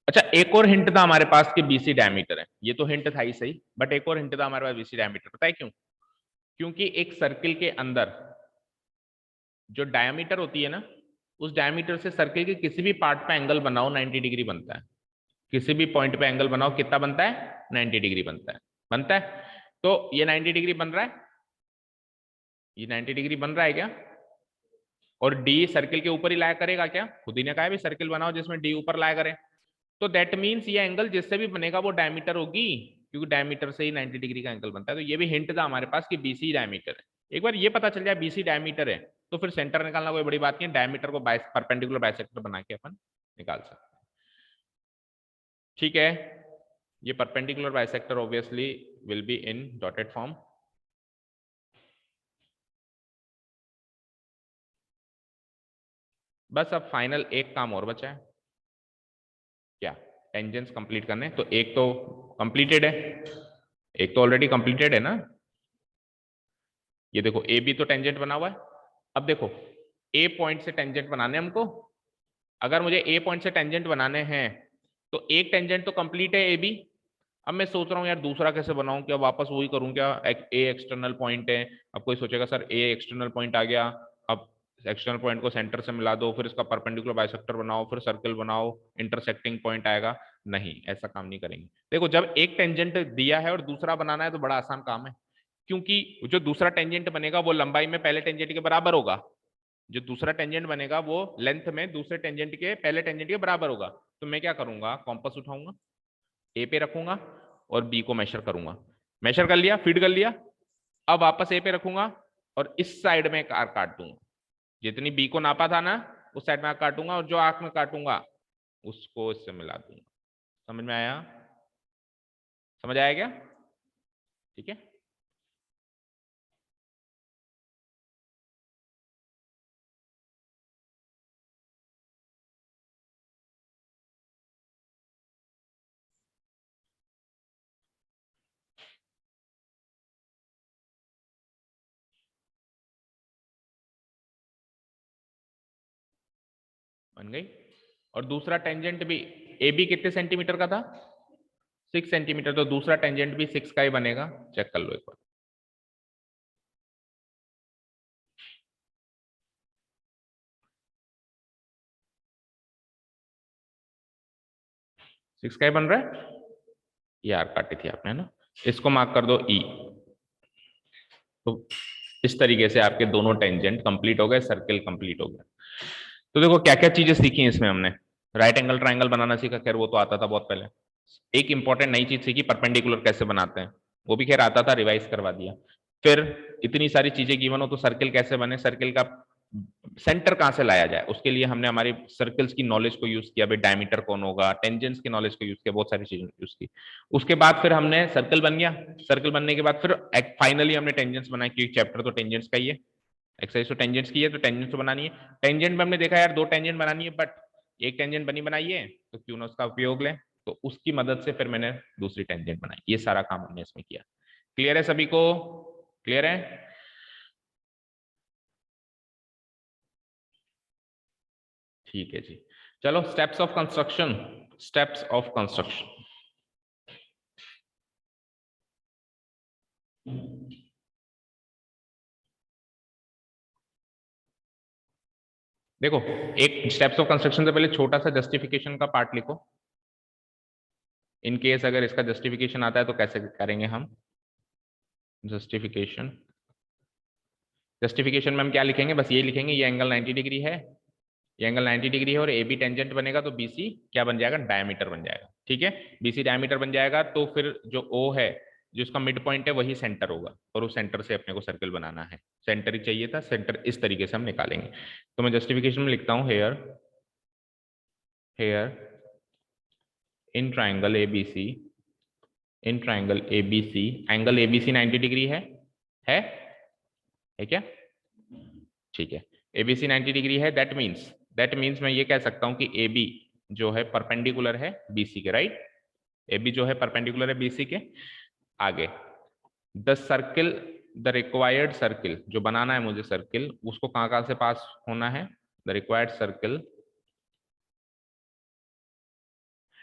अच्छा, एक और हिंट था हमारे पास कि बीसी डायमीटर है, ये तो हिंट था ही सही, बट एक और हिंट था हमारे पास बीसी डायमीटर, पता है क्यों, क्योंकि एक सर्किल के अंदर जो डायमीटर होती है ना, उस डायमीटर से सर्किल के किसी भी पार्ट पे एंगल बनाओ 90 डिग्री बनता है, किसी भी पॉइंट पे एंगल बनाओ कितना बनता है, 90 डिग्री बनता है, बनता है। तो ये 90 डिग्री बन रहा है, ये 90 डिग्री बन रहा है क्या, और डी सर्किल के ऊपर ही लाया करेगा क्या, खुद ही ने कहा है भी सर्किल बनाओ जिसमें डी ऊपर लाया करे, तो दैट मीन्स ये एंगल जिससे भी बनेगा वो डायमीटर होगी, क्योंकि डायमीटर से ही 90 डिग्री का एंगल बनता है। तो ये भी हिंट था हमारे पास कि बीसी डायमीटर है। एक बार ये पता चल जाए बीसी डायमीटर है तो फिर सेंटर निकालना कोई बड़ी बात नहीं है, डायमीटर को परपेंडिकुलर बाइसेक्टर बना के अपन निकाल सकते हैं। ठीक है, ये perpendicular bisector obviously will be in dotted form. बस अब फाइनल एक काम और बचा है, क्या? टेंजेंट्स कंप्लीट करने। तो एक तो कंप्लीटेड है, एक तो ऑलरेडी कंप्लीटेड है ना। ये देखो ए बी तो टेंजेंट बना हुआ है। अब देखो ए पॉइंट से टेंजेंट बनाने हमको। अगर मुझे ए पॉइंट से टेंजेंट बनाने हैं तो एक टेंजेंट तो कंप्लीट है ए बी। अब मैं सोच रहा हूँ यार दूसरा कैसे बनाऊं, क्या वापस वही करूं क्या? ए एक्सटर्नल पॉइंट है। अब कोई सोचेगा सर ए एक्सटर्नल पॉइंट आ गया, अब एक्सटर्नल पॉइंट को सेंटर से मिला दो, फिर इसका परपेंडिकुलर बाइसेक्टर बनाओ, फिर सर्कल बनाओ, इंटरसेक्टिंग पॉइंट आएगा। नहीं, ऐसा काम नहीं करेंगे। देखो जब एक टेंजेंट दिया है और दूसरा बनाना है तो बड़ा आसान काम है, क्योंकि जो दूसरा टेंजेंट बनेगा वो लंबाई में पहले टेंजेंट के बराबर होगा। जो दूसरा टेंजेंट बनेगा वो लेंथ में दूसरे टेंजेंट के पहले टेंजेंट के बराबर होगा। तो मैं क्या करूंगा, कॉम्पस उठाऊंगा, ए पे रखूंगा और बी को मेजर करूंगा। मेजर कर लिया, फीड कर लिया। अब वापस ए पे रखूंगा और इस साइड में एक आर्क काट दूंगा। जितनी बी को नापा था ना उस साइड में आर्क काटूंगा, और जो आर्क में काटूंगा उसको इससे मिला दूंगा। समझ में आया? समझ आया क्या? ठीक है। बन गई। और दूसरा टेंजेंट भी ए बी कितने सेंटीमीटर का था? 6 सेंटीमीटर। तो दूसरा टेंजेंट भी 6 का ही बनेगा। चेक कर लो एक बार। 6 का ही बन रहा है। ये आर काटी थी आपने ना, इसको मार्क कर दो ई। तो इस तरीके से आपके दोनों टेंजेंट कंप्लीट हो गए, सर्किल कंप्लीट हो गया। तो देखो क्या क्या चीजें सीखी इसमें हमने। राइट एंगल ट्राइंगल बनाना सीखा, खैर वो तो आता था बहुत पहले। एक इंपॉर्टेंट नई चीज सीखी, परपेंडिकुलर कैसे बनाते हैं, वो भी खैर आता था, रिवाइज करवा दिया। फिर इतनी सारी चीजें गिवन हो तो सर्किल कैसे बने, सर्किल का सेंटर कहां से लाया जाए, उसके लिए हमने हमारी सर्कल्स की नॉलेज को यूज किया। भाई डायमीटर कौन होगा, टेंजेंट्स की नॉलेज को यूज किया, बहुत सारी चीजें यूज की। उसके बाद फिर हमने सर्कल बन गया। सर्कल बनने के बाद फिर फाइनली हमने टेंजेंट्स बनाए, क्योंकि चैप्टर तो टेंजेंट्स का ही है, एक्सरसाइज तो टेंजेंट्स की है, तो टेंजेंट्स तो बनानी है। टेंजेंट में हमने देखा यार 2 टेंजेंट बनानी है, बट एक टेंजेंट बनी बनाई है तो क्यों ना उसका उपयोग लें। तो उसकी मदद से फिर मैंने दूसरी टेंजेंट बनाई। ये सारा काम हमने इसमें किया। क्लियर है सभी को? क्लियर है? ठीक है जी। चलो steps of construction. Steps of construction. देखो एक स्टेप्स ऑफ कंस्ट्रक्शन से पहले छोटा सा जस्टिफिकेशन का पार्ट लिखो। इन केस अगर इसका जस्टिफिकेशन आता है तो कैसे करेंगे हम जस्टिफिकेशन। जस्टिफिकेशन में हम क्या लिखेंगे, बस ये लिखेंगे ये एंगल 90 डिग्री है, ये एंगल 90 डिग्री है और ए बी टेंजेंट बनेगा तो बीसी क्या बन जाएगा, डायमीटर बन जाएगा। ठीक है, बीसी डायमीटर बन जाएगा तो फिर जो ओ है, जो इसका मिड पॉइंट है, वही सेंटर होगा और उस सेंटर से अपने को सर्कल बनाना है। सेंटर ही चाहिए था, सेंटर इस तरीके से हम निकालेंगे। तो मैं जस्टिफिकेशन में लिखता हूं here, here in triangle ABC, in triangle ABC, angle ABC 90 degree है क्या? ठीक है, एबीसी 90 डिग्री है। दैट मीन्स मैं ये कह सकता हूं कि ए बी जो है परपेंडिकुलर है बीसी के, राइट। ए बी जो है परपेंडिकुलर है बीसी के। आगे the circle, the required circle जो बनाना है मुझे सर्किल, उसको कहां कहां से पास होना है। The required circle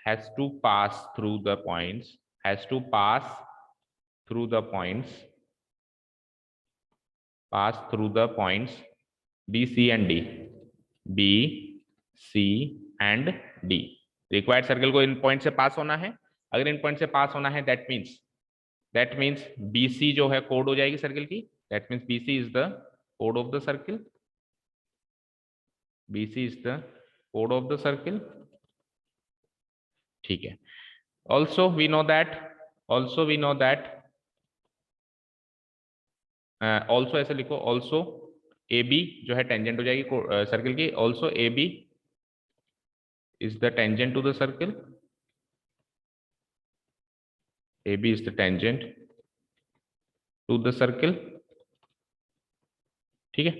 has to pass through the points, has to pass through the points, pass through the points B, C and D, B, C and D। Required circle को इन पॉइंट से पास होना है। अगर इन पॉइंट से पास होना है दैट मीन्स BC जो है कोड हो जाएगी सर्कल की। That means BC is the कोड of the circle, BC is the कोड ऑफ द सर्कल। ठीक है। Also we know that, also we know that, also ऐसे लिखो, ऑल्सो ए बी जो है टेंजेंट हो जाएगी सर्कल की। Also A B is the tangent to the circle, AB is the tangent to the circle। ठीक है,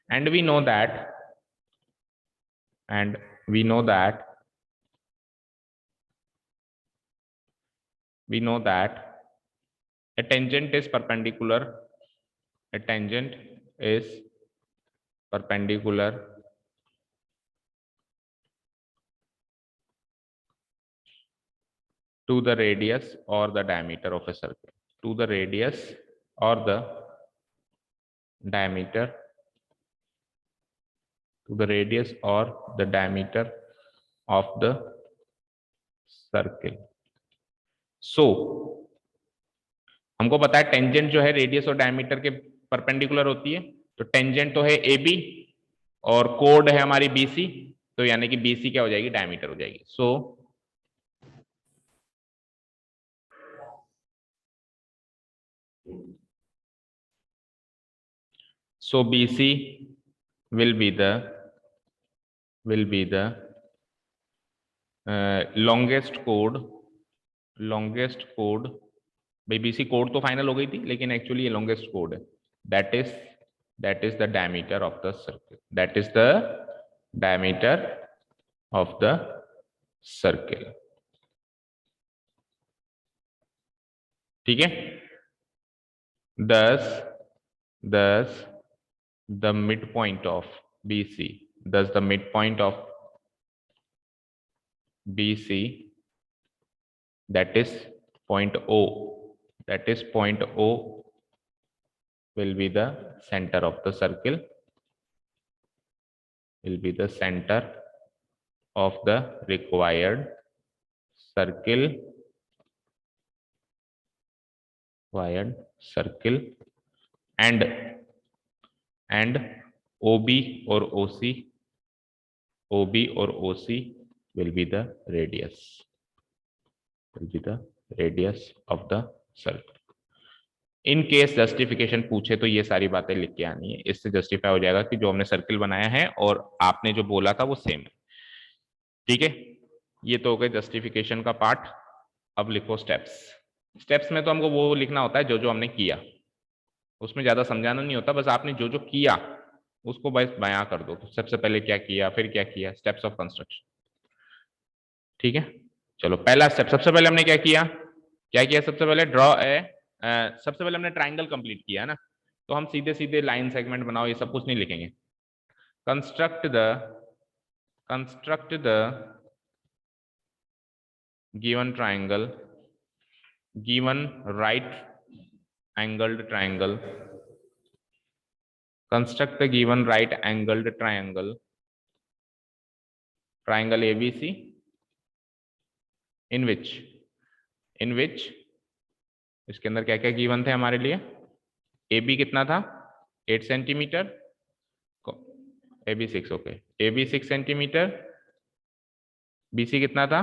and we know that and we know that a tangent is perpendicular to the radius or the diameter of a circle, to the radius or the diameter, to the radius or the diameter of the circle. So हमको पता है tangent जो है radius और diameter के perpendicular होती है, तो टेंजेंट तो है ए बी और कोड है हमारी बीसी, तो यानी कि बीसी क्या हो जाएगी, डायमीटर हो जाएगी. So BC will be the longest chord. भाई BC कोड तो फाइनल हो गई थी, लेकिन एक्चुअली ये लॉन्गेस्ट कोड है. That is the diameter of the circle. That is the diameter of the circle. ठीक है. Thus the midpoint of BC, that is point O, will be the center of the circle, will be the center of the required circle, and OB or OC will be the radius, of the circle. In case justification पूछे तो ये सारी बातें लिख के आनी है. इससे जस्टिफाई हो जाएगा कि जो हमने सर्किल बनाया है और आपने जो बोला था वो सेम है. ठीक है. ये तो हो गए जस्टिफिकेशन का पार्ट. अब लिखो स्टेप्स में तो हमको वो लिखना होता है जो हमने किया, उसमें ज्यादा समझाना नहीं होता. बस आपने जो किया उसको बस बयां कर दो. तो सबसे पहले क्या किया, फिर क्या किया, स्टेप्स ऑफ कंस्ट्रक्शन. ठीक है. चलो पहला स्टेप. सबसे पहले हमने क्या किया, सबसे पहले सबसे पहले हमने ट्राइंगल कंप्लीट किया ना, तो हम सीधे लाइन सेगमेंट बनाओ ये सब कुछ नहीं लिखेंगे. Construct the given triangle, given right angled triangle, construct the given right angled triangle ABC, in which इसके अंदर क्या क्या गिवन थे हमारे लिए. AB कितना था, 8 centimetre, AB 6, okay, AB 6 centimetre, BC कितना था,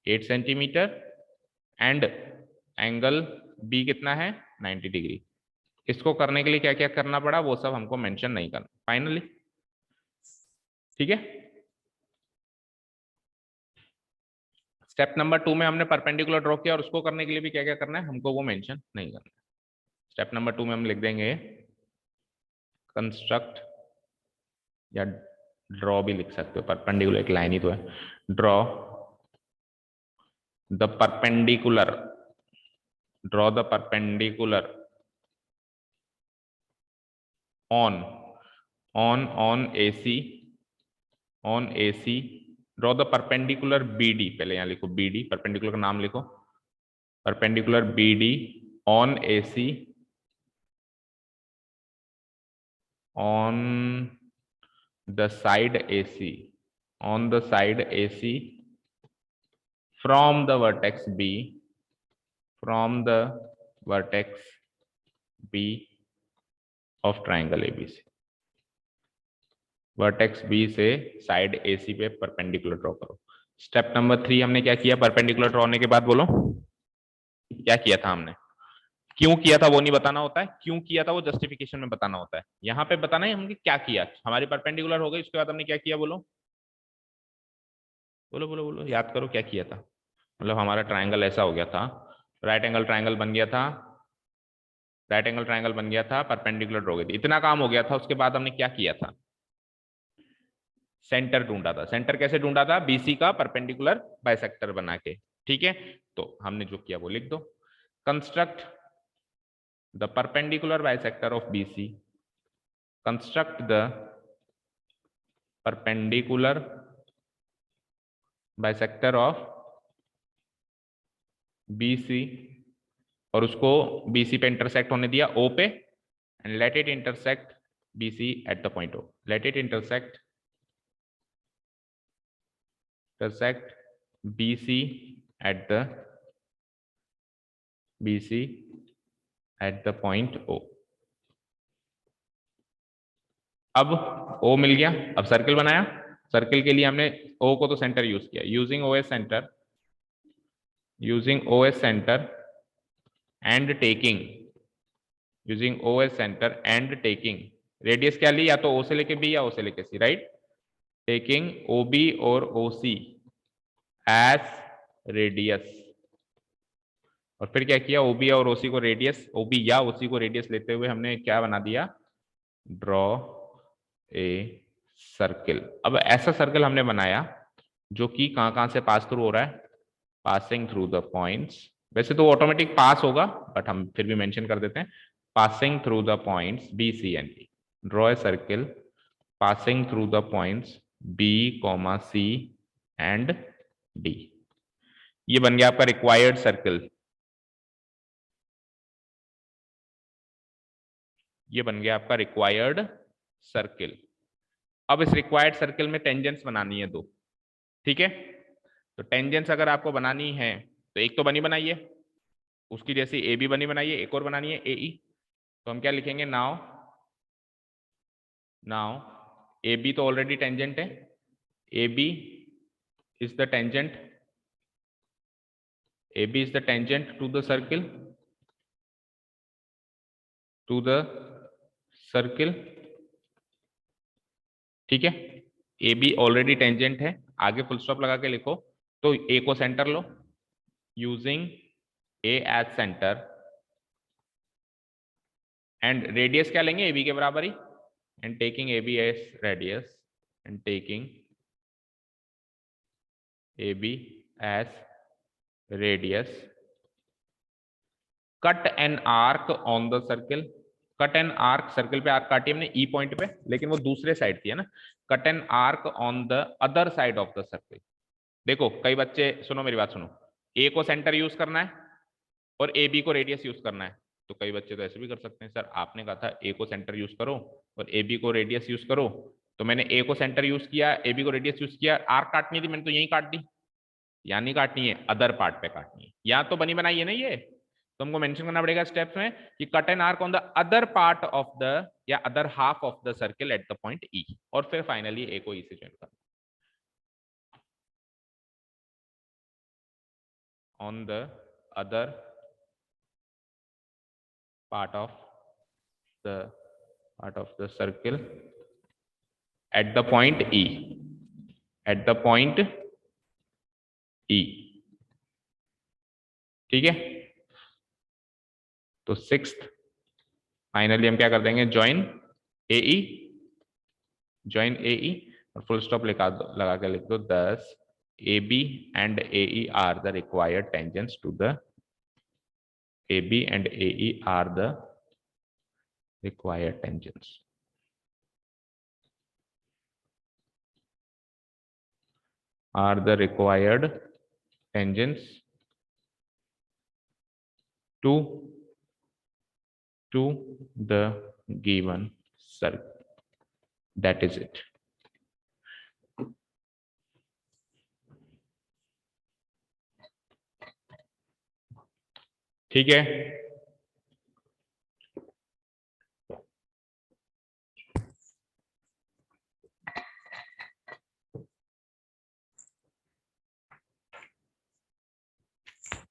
8 सेंटीमीटर, एंड एंगल B कितना है, 90 डिग्री. इसको करने के लिए क्या क्या करना पड़ा वो सब हमको मेंशन नहीं करना फाइनली. ठीक है. स्टेप नंबर 2 में हमने परपेंडिकुलर ड्रॉ किया और उसको करने के लिए भी क्या क्या करना है हमको वो मेंशन नहीं करना. स्टेप नंबर 2 में हम लिख देंगे कंस्ट्रक्ट, या ड्रॉ भी लिख सकते हो, परपेंडिकुलर एक लाइन ही तो है. Draw the perpendicular on AC, draw the perpendicular BD. पहले यहाँ लिखो BD, परपेंडिकुलर का नाम लिखो, perpendicular BD on AC, on the side AC, from the vertex B of triangle ABC. Vertex B से साइड AC पे परपेंडिकुलर ड्रॉ करो. Step number 3 हमने क्या किया, परपेंडिकुलर ड्रॉ होने के बाद बोलो क्या किया था हमने. क्यों किया था वो नहीं बताना होता है, क्यों किया था वो जस्टिफिकेशन में बताना होता है. यहाँ पे बताना है हमने क्या किया. हमारी परपेंडिकुलर हो गई, उसके बाद हमने क्या किया, बोलो याद करो क्या किया था. मतलब हमारा ट्राइंगल ऐसा हो गया था, राइट एंगल ट्राइंगल बन गया था, परपेंडिकुलर ड्रॉ हो गई थी, इतना काम हो गया था. उसके बाद हमने क्या किया था, सेंटर ढूंढा था। सेंटर कैसे ढूंढा था? बीसी का परपेंडिकुलर बाइसेक्टर बना के। ठीक है, तो हमने जो किया वो लिख दो। Construct the perpendicular bisector of BC, construct the perpendicular bisector of BC, और उसको बीसी पे इंटरसेक्ट होने दिया ओ पे, and let it intersect BC at the point O. Let it intersect BC at the point O। अब O मिल गया, अब सर्किल बनाया। सर्किल के लिए हमने O को तो सेंटर यूज किया, using OS centre and taking radius क्या ली, या तो O से लेके B या O से लेके C, राइट। टेकिंग OB और OC एज रेडियस, और फिर क्या किया, OB और OC को रेडियस, OB या OC को रेडियस लेते हुए हमने क्या बना दिया, ड्रॉ ए सर्किल। अब ऐसा सर्किल हमने बनाया जो कि कहां से पास थ्रू हो रहा है, पासिंग थ्रू द पॉइंट्स। वैसे तो ऑटोमेटिक पास होगा, बट हम फिर भी मेंशन कर देते हैं, passing through the points B, C and D। Draw a circle passing through the points B, C and D। ये बन गया आपका रिक्वायर्ड सर्किल। ये बन गया आपका रिक्वायर्ड सर्किल। अब इस रिक्वायर्ड सर्किल में टेंजेंट्स बनानी है 2। ठीक है, तो टेंजेंट्स अगर आपको बनानी है तो एक तो बनी बनाइए, उसकी जैसी ए बी बनी बनाइए, एक और बनानी है AE। तो हम क्या लिखेंगे, नाउ ए बी तो ऑलरेडी टेंजेंट है, AB is the tangent, AB is the tangent to the circle, ठीक है। AB ऑलरेडी टेंजेंट है, आगे फुल स्टॉप लगा के लिखो। तो A को सेंटर लो, using A as centre, and radius क्या लेंगे, AB के बराबर ही, and taking AB as radius, and taking AB as radius, cut an arc on the circle। Cut an arc, circle पे आर्क काटी हमने E पॉइंट पे, लेकिन वो दूसरे साइड थी, है ना। Cut an arc on the other side of the circle. देखो कई बच्चे, सुनो मेरी बात सुनो, A को सेंटर यूज करना है और AB को रेडियस यूज करना है। तो कई बच्चे तो ऐसे भी कर सकते हैं, सर आपने कहा था A को सेंटर यूज करो और AB को रेडियस यूज करो, तो मैंने A को सेंटर यूज किया, AB को रेडियस यूज किया, आर्क काटनी थी मैंने तो यही काट दी। या नहीं काटनी है, अदर पार्ट पे काटनी है। या तो बनी बनाई है ना ये, तो हमको मेंशन करना पड़ेगा स्टेप्स में कि cut an arc on the other part of the, या other half of the circle at the point E, और फिर फाइनली ए को E से ज्वाइन करना। On the other part of the circle at the point E, E, ठीक है। तो 6th finally हम क्या कर देंगे, ज्वाइन AE, और फुल स्टॉप लगा के लिख दो 10 AB and AE are the required tangents to the AB and AE are the required tangents to the given circle. That is it. ठीक है,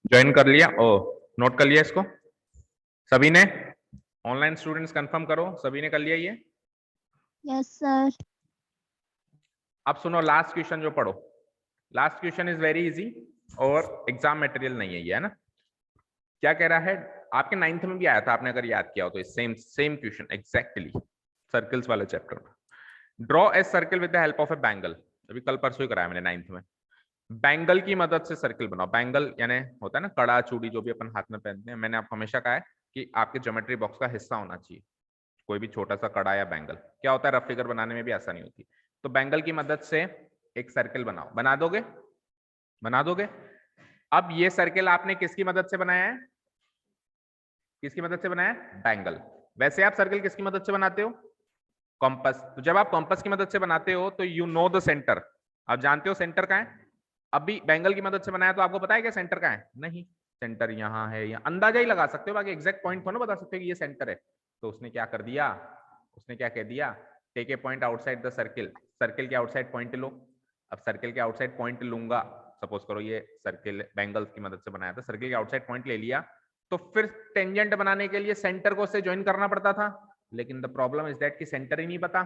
ज्वाइन कर लिया, ओ नोट कर लिया इसको सभी ने? ऑनलाइन स्टूडेंट्स कंफर्म करो, सभी ने कर लिया ये? Yes sir. अब सुनो लास्ट क्वेश्चन जो पढ़ो। Last question is very easy और एग्जाम मटेरियल नहीं है ये, है ना। क्या कह रहा है, आपके 9th में भी आया था, आपने अगर याद किया हो तो सेम क्वेश्चन एग्जैक्टली सर्कल्स वाले चैप्टर में। Draw a circle with the help of A bangle. अभी कल परसों ही कराया मैंने 9th में। बैंगल की मदद से सर्किल बनाओ। बैंगल यानी होता है ना कड़ा चूड़ी जो भी अपन हाथ में पहनते हैं। मैंने आपको हमेशा कहा है कि आपके ज्योमेट्री बॉक्स का हिस्सा होना चाहिए कोई भी छोटा सा कड़ा या बैंगल। क्या होता है, रफ फिगर बनाने में भी आसानी होती है। तो बैंगल की मदद से एक सर्किल बनाओ। बना दोगे? बना दोगे। अब ये सर्किल आपने किसकी मदद से बनाया है? किसकी मदद से बनाया है? बैंगल। वैसे आप सर्किल किसकी मदद से बनाते हो? कॉम्पस। तो जब आप कॉम्पस की मदद से बनाते हो तो यू नो द सेंटर, आप जानते हो सेंटर कहाँ है। अभी बैंगल की मदद से बनाया तो आपको पता है क्या सेंटर कहाँ है? नहीं, सेंटर यहाँ है, या अंदाजा ही लगा सकते हो, बाकी एग्जैक्ट पॉइंट थोड़ा बता सकते हो कि ये सेंटर है। तो उसने क्या कर दिया, उसने क्या कह दिया, take a point outside the circle. Circle के आउटसाइड पॉइंट लो। अब सर्किल के आउटसाइड पॉइंट लूंगा, सपोज करो ये सर्किल बैंगल्स की मदद से बनाया था, सर्किल के आउटसाइड पॉइंट ले लिया, तो फिर टेंजेंट बनाने के लिए सेंटर को उससे ज्वाइन करना पड़ता था। लेकिन द प्रॉब्लम इज दैट कि सेंटर ही नहीं पता।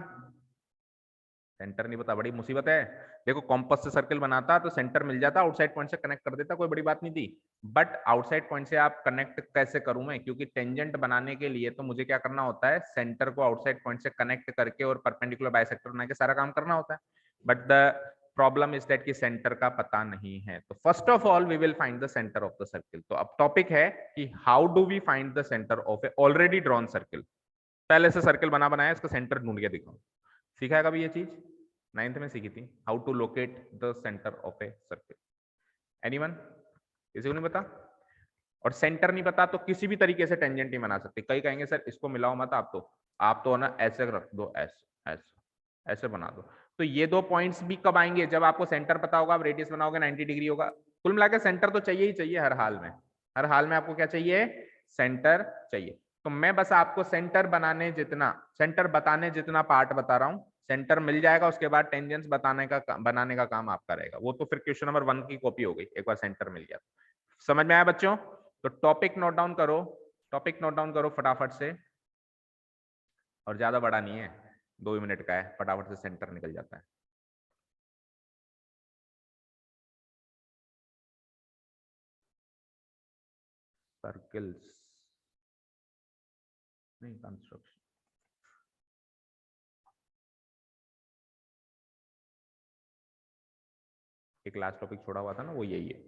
सेंटर नहीं पता, बड़ी मुसीबत है। देखो कॉम्पस से सर्किल बनाता तो सेंटर मिल जाता, आउटसाइड पॉइंट से कनेक्ट कर देता, कोई बड़ी बात नहीं थी। बट आउटसाइड पॉइंट से आप कनेक्ट कैसे करूं मैं, क्योंकि टेंजेंट बनाने के लिए तो मुझे क्या करना होता है, सेंटर को आउटसाइड पॉइंट से कनेक्ट करके और परपेंडिकुलर बाइसेक्टर बना के सारा काम करना होता है। But the problem is that कि सेंटर का पता नहीं है। तो first of all we will find the centre of the circle. तो अब टॉपिक है कि how do we find the centre of a already drawn circle. पहले से सर्किल बना बनाया, इसका सेंटर ढूंढ के दिखाओ। सीखा है कभी ये चीज? 9th में सीखी थी, how to locate the centre of a circle. Anyone? किसी को नहीं पता? और सेंटर नहीं पता तो किसी भी तरीके से टेंजेंट नहीं बना सकते। कई कहेंगे सर इसको मिलाओ मत, आप तो ना ऐसे रख दो, ऐसे ऐसे ऐसे बना दो। तो ये दो पॉइंट्स भी कब आएंगे, जब आपको सेंटर पता होगा, आप रेडियस बनाओगे 90 डिग्री होगा। कुल मिला के सेंटर तो चाहिए ही चाहिए हर हाल में। हर हाल में आपको क्या चाहिए? सेंटर चाहिए। तो मैं बस आपको सेंटर बनाने जितना, सेंटर बताने जितना पार्ट बता रहा हूँ। सेंटर मिल जाएगा, उसके बाद टेंजेंट्स बनाने का काम आपका रहेगा। वो तो फिर क्वेश्चन नंबर 1 की कॉपी हो गई, एक बार सेंटर मिल गया। समझ में आया बच्चों? तो टॉपिक नोट डाउन करो, टॉपिक नोट डाउन करो फटाफट से। और ज्यादा बड़ा नहीं है, 2 मिनट का है, फटाफट से सेंटर निकल जाता है। सर्कल्स नहीं, कंस्ट्रक्शन। एक लास्ट टॉपिक छोड़ा हुआ था ना, वो यही है।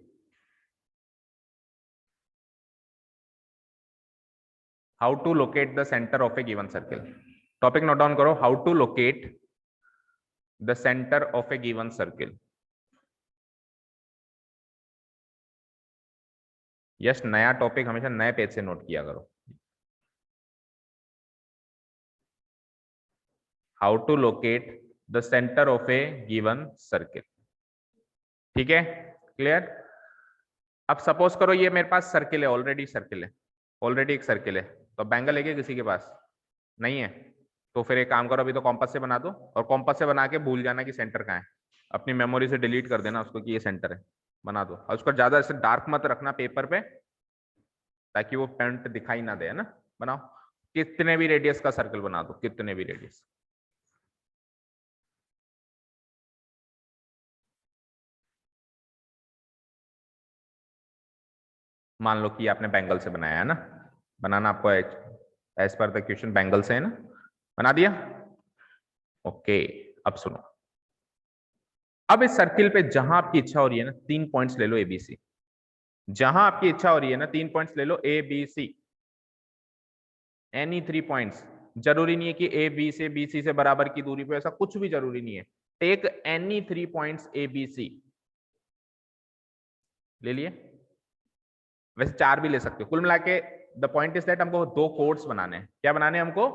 How to locate the centre of a given circle. Topic note down करो, how to locate the centre of a given circle. Yes, नया टॉपिक हमेशा नए पेज से नोट किया करो। How to locate the centre of a given circle. ठीक है, क्लियर? अब सपोज करो ये मेरे पास सर्किल है, ऑलरेडी सर्किल है, ऑलरेडी एक सर्किल है। तो बैंगल है क्या किसी के पास? नहीं है। तो फिर एक काम करो, अभी तो कॉम्पस से बना दो, और कॉम्पस से बना के भूल जाना कि सेंटर कहाँ है। अपनी मेमोरी से डिलीट कर देना उसको कि ये सेंटर है, बना दो। और उसको ज्यादा ऐसे डार्क मत रखना पेपर पे, ताकि वो पेंट दिखाई ना दे, है ना। बनाओ, कितने भी रेडियस का सर्कल बना दो, कितने भी रेडियस। मान लो कि आपने बैंगल से बनाया है ना, बनाना आपको as per the question bangle से है ना, बना दिया। ओके, अब सुनो, अब इस सर्किल पे जहां आपकी इच्छा हो रही है ना, 3 पॉइंट्स ले लो एबीसी। जहां आपकी इच्छा हो रही है ना, 3 पॉइंट्स ले लो A B C, any 3 points. जरूरी नहीं है कि ए बी से बी सी से बराबर की दूरी पे, ऐसा कुछ भी जरूरी नहीं है। Take any 3 points A B C. ले लिए? वैसे 4 भी ले सकते हो। कुल मिला के द पॉइंट इज दैट हमको 2 कोड्स बनाने हैं। क्या बनाने हैं हमको?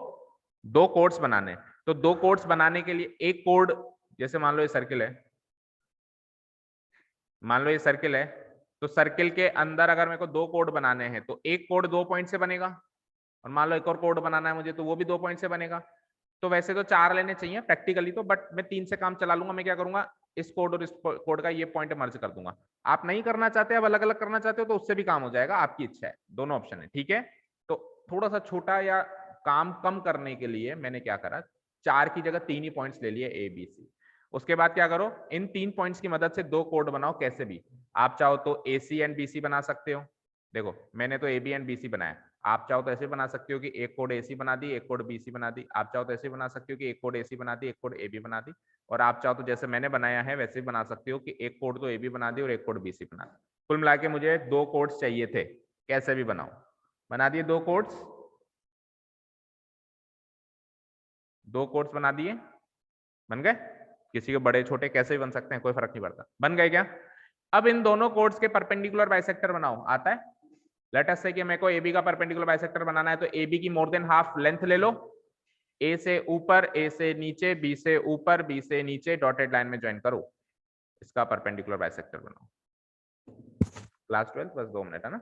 2 कोड्स बनाने हैं। तो 2 कोड्स बनाने के लिए एक कोड, जैसे मान लो ये सर्किल है, मान लो ये सर्किल है, तो सर्किल के अंदर अगर मेरे को 2 कोड बनाने हैं तो एक कोड 2 पॉइंट से बनेगा, और मान लो एक और कोड बनाना है मुझे तो वो भी 2 पॉइंट से बनेगा। तो वैसे तो 4 लेने चाहिए प्रैक्टिकली तो, बट मैं 3 से काम चला लूंगा। मैं क्या करूंगा, इस कोड और इस कोड का ये पॉइंट मर्ज कर दूंगा। आप नहीं करना चाहते, अब अलग अलग करना चाहते हो तो उससे भी काम हो जाएगा, आपकी इच्छा है, दोनों ऑप्शन है। ठीक है, तो थोड़ा सा छोटा या काम कम करने के लिए मैंने क्या करा, 4 की जगह 3 ही पॉइंट्स ले लिए ए बी सी। उसके बाद क्या करो, इन 3 पॉइंट्स की मदद से 2 कोड बनाओ कैसे भी। आप चाहो तो ए सी एंड बी सी बना सकते हो। देखो मैंने तो A B and B C बनाया, आप चाहो तो ऐसे बना सकते हो कि एक कोड AC बना दी, एक कोड BC बना दी। आप चाहो तो ऐसे बना सकते हो कि एक कोड AC बना दी, एक कोड AB बना दी। और आप चाहो तो जैसे मैंने बनाया है वैसे बना सकते हो कि एक कोड तो AB बना दी और एक कोड BC बना दी। कुल मिला के मुझे 2 कोड्स चाहिए थे, कैसे भी बनाओ। बना दिए 2 कोड्स, 2 कोड्स बना दिए, बन गए। किसी के बड़े छोटे कैसे भी बन सकते हैं, कोई फर्क नहीं पड़ता। बन गए क्या? अब इन दोनों कोड्स के परपेंडिकुलर बाइसेक्टर बनाओ। आता है? लेट अस से कि मेरे को AB का परपेंडिकुलर बाइसेक्टर बनाना है, तो AB की मोर देन हाफ लेंथ ले लो। A से ऊपर, A से नीचे, B से ऊपर, B से नीचे, डॉटेड लाइन में ज्वाइन करो। इसका परपेंडिकुलर बाइसेक्टर बनाओ। क्लास 12 बस 2 मिनट है ना।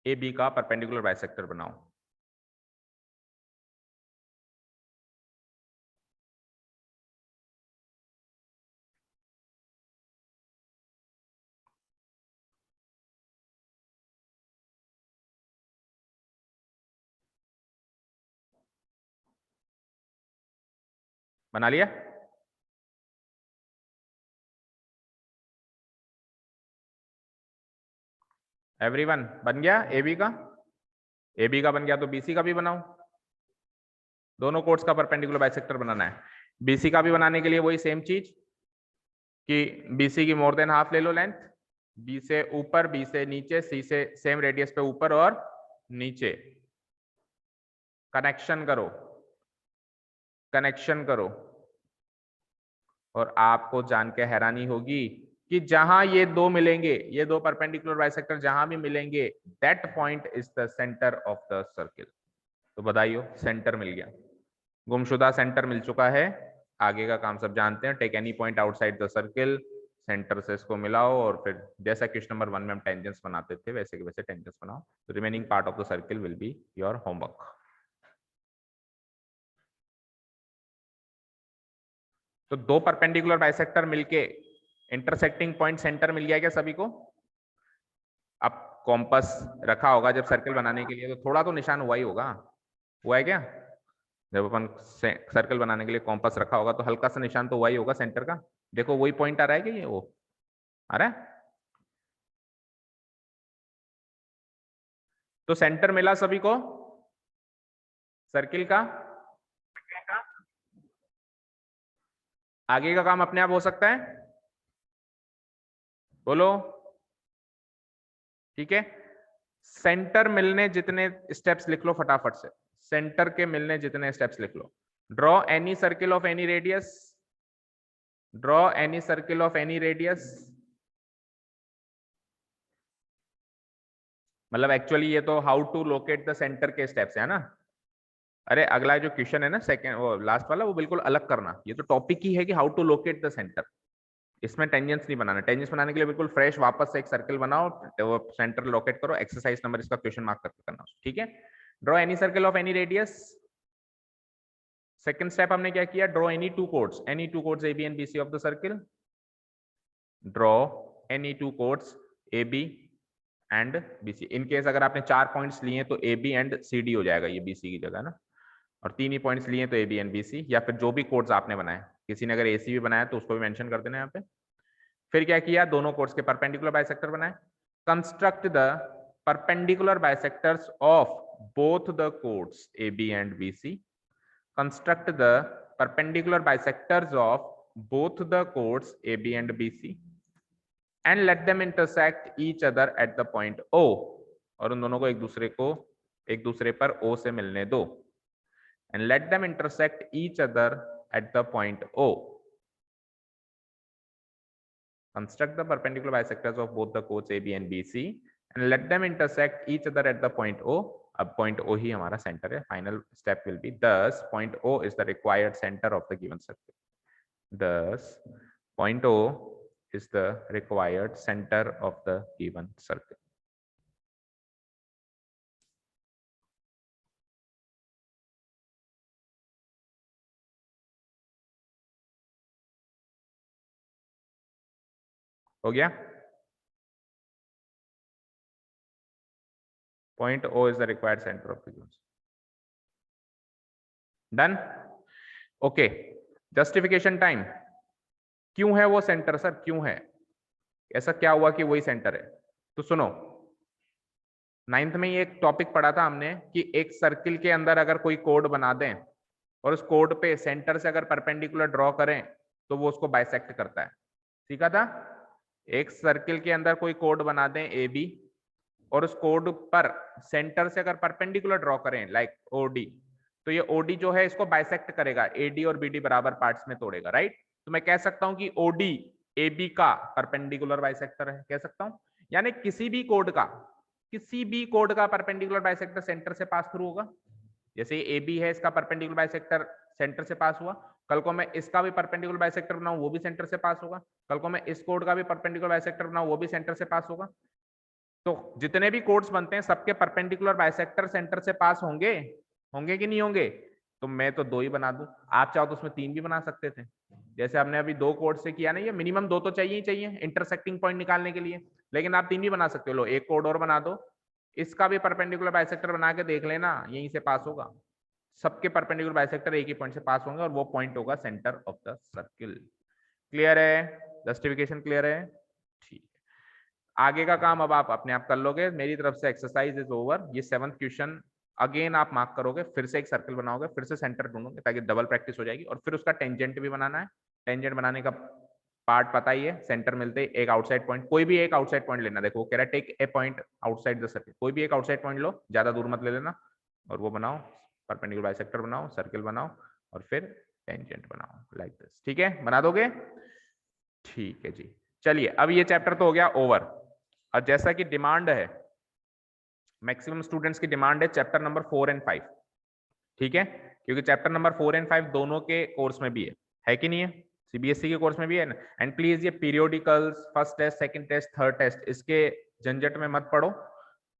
AB का परपेंडिकुलर बाइसेक्टर बनाओ। बना लिया? एवरीवन बन गया AB का? AB का बन गया तो BC का भी बनाओ। दोनों कोड्स का परपेंडिकुलर बाइसेक्टर बनाना है। BC का भी बनाने के लिए वही सेम चीज कि BC की मोर देन हाफ ले लो लेंथ, B से ऊपर, B से नीचे, C से सेम रेडियस पे ऊपर और नीचे। कनेक्शन करो, कनेक्शन करो। और आपको जान के हैरानी होगी कि जहां ये दो मिलेंगे, ये दो परपेंडिकुलर बाइसेक्टर जहां भी मिलेंगे, that point is the centre of the circle. तो बताइयो, सेंटर मिल गया, गुमशुदा सेंटर मिल चुका है। आगे का काम सब जानते हैं। Take any point outside the circle, centre से इसको मिलाओ और फिर जैसा क्वेश्चन नंबर 1 में हम टेंजेंट्स बनाते थे वैसे के वैसे टेंजेंट्स बनाओ। Remaining part of the circle will be your homework. तो दो परपेंडिकुलर बाइसेक्टर मिलके इंटरसेक्टिंग पॉइंट सेंटर मिल गया क्या सभी को? अब कॉम्पस रखा होगा जब सर्किल बनाने के लिए, तो थोड़ा तो निशान हुआ ही होगा। हुआ है क्या? जब अपन सर्कल बनाने के लिए कॉम्पस रखा होगा तो हल्का सा निशान तो हुआ ही होगा सेंटर का। देखो वही पॉइंट आ रहा है क्या? ये वो आ रहा है। तो सेंटर मिला सभी को सर्किल का। आगे का काम अपने आप हो सकता है, बोलो। ठीक है, सेंटर मिलने जितने स्टेप्स लिख लो फटाफट से। सेंटर के मिलने जितने स्टेप्स लिख लो। Draw any circle of any radius, draw any circle of any radius. मतलब एक्चुअली ये तो how to locate the centre के स्टेप्स है ना। अरे अगला जो क्वेश्चन है ना सेकंड, वो लास्ट वाला, वो बिल्कुल अलग करना। ये तो टॉपिक ही है कि how to locate the centre. इसमें टेंजेंट्स नहीं बनाना। टेंजेंट्स बनाने के लिए बिल्कुल फ्रेश वापस से एक सर्किल बनाओ, वो सेंटर लोकेट करो। एक्सरसाइज नंबर इसका क्वेश्चन मार्क करके करना, ठीक है। Draw any circle of any radius. Second step हमने क्या किया? Draw any two codes, any two codes AB and BC of the circle. Draw any two codes AB and BC। In case अगर आपने 4 points लिए तो AB and CD हो जाएगा, ये BC की जगह ना। और 3 ही पॉइंट्स लिए तो AB एंड BC, या फिर जो भी कोड्स आपने बनाए। किसी ने अगर AC भी बनाया तो उसको भी मेंशन कर देना यहाँ पे। फिर क्या किया? दोनों कोड्स के परपेंडिकुलर बाइसेक्टर बनाए। Construct the perpendicular bisectors of both the codes AB and BC। construct the perpendicular bisectors of both the chords AB and BC and let them intersect each other at the point O। और उन दोनों को एक दूसरे पर O से मिलने दो। and let them intersect each other at the point O। construct the perpendicular bisectors of both the chords AB and BC and let them intersect each other at the point O। अब point O ही हमारा centre है। Final step will be thus point O is the required center of the given circle। thus point O is the required center of the given circle। हो गया? point O is the required center of the given circle। Done. Okay, justification time. क्यों है वो centre sir, क्यों है ऐसा, क्या हुआ कि वही सेंटर है? तो सुनो, 9th में ही एक टॉपिक पढ़ा था हमने कि एक सर्किल के अंदर अगर कोई कोड बना दें और उस कोड पे सेंटर से अगर परपेंडिकुलर ड्रॉ करें तो वो उसको बाइसेक्ट करता है। सीखा था? एक सर्किल के अंदर कोई कोड बना दें ए बी और उस कोड पर सेंटर से अगर परपेंडिकुलर ड्रॉ करें लाइक ओडी, तो ये ओडी जो है इसको बाइसेक्ट करेगा, एडी और बीडी बराबर पार्ट्स में तोड़ेगा, राइट? तो मैं कह सकता हूं कि ओडी ए बी का परपेंडिकुलर बाइसेक्टर है, कह सकता हूं। यानी किसी भी कोड का परपेंडिकुलर बाइसेक्टर सेंटर से पास थ्रू होगा। जैसे ए बी है, इसका परपेंडिकुलर बाइसेक्टर सेंटर से पास हुआ, कल को मैं इसका भी परपेंडिकुलर बाइसेक्टर बनाऊं वो भी सेंटर से पास होगा, कल को मैं इस कोड का भी परपेंडिकुलर बाइसेक्टर बनाऊं वो भी सेंटर से पास होगा। तो जितने भी कोड्स बनते हैं सबके परपेंडिकुलर बाइसेक्टर सेंटर से पास होंगे, होंगे कि नहीं होंगे? तो मैं तो 2 ही बना दूं, आप चाहो तो उसमें 3 भी बना सकते थे, जैसे हमने अभी 2 कोड से किया ना, ये मिनिमम 2 तो चाहिए ही चाहिए इंटरसेक्टिंग पॉइंट निकालने के लिए, लेकिन आप 3 भी बना सकते हो। लो एक कोड और बना दो, इसका भी परपेंडिकुलर बाइसेक्टर बना के देख लेना, यहीं से पास होगा, सबके परपेंडिकुलर बाइसेक्टर एक ही पॉइंट से पास होंगे और वो पॉइंट होगा centre of the circle. Clear है? जस्टिफिकेशन क्लियर है? ठीक है, आगे का काम अब आप अपने आप कर लोगे। मेरी तरफ से एक्सरसाइज इज ओवर। ये 7th क्वेश्चन अगेन आप मार्क करोगे, फिर से एक सर्कल बनाओगे, फिर से सेंटर ढूंढोगे ताकि डबल प्रैक्टिस हो जाएगी, और फिर उसका टेंजेंट भी बनाना है। टेंजेंट बनाने का पार्ट पता ही है, सेंटर मिलते ही एक आउटसाइड पॉइंट, कोई भी एक आउटसाइड पॉइंट लेना। देखो कह रहा है take a point outside the circle, कोई भी एक आउटसाइड पॉइंट लो, ज्यादा दूर मत ले लेना, और वो बनाओ, परपेंडिकुलर बाइसेक्टर बनाओ, सर्किल बनाओ, और फिर टेंजेंट बनाओ लाइक दिस। ठीक है, बना दोगे? ठीक है जी, चलिए अब ये चैप्टर तो हो गया ओवर। और जैसा कि डिमांड है, मैक्सिमम स्टूडेंट्स की डिमांड है चैप्टर नंबर 4 एंड 5, ठीक है, क्योंकि चैप्टर नंबर 4 एंड 5 दोनों के कोर्स में भी है कि नहीं है? सीबीएसई के कोर्स में भी है ना। एंड प्लीज ये periodicals, first test, second test, third test, इसके झंझट में मत पड़ो,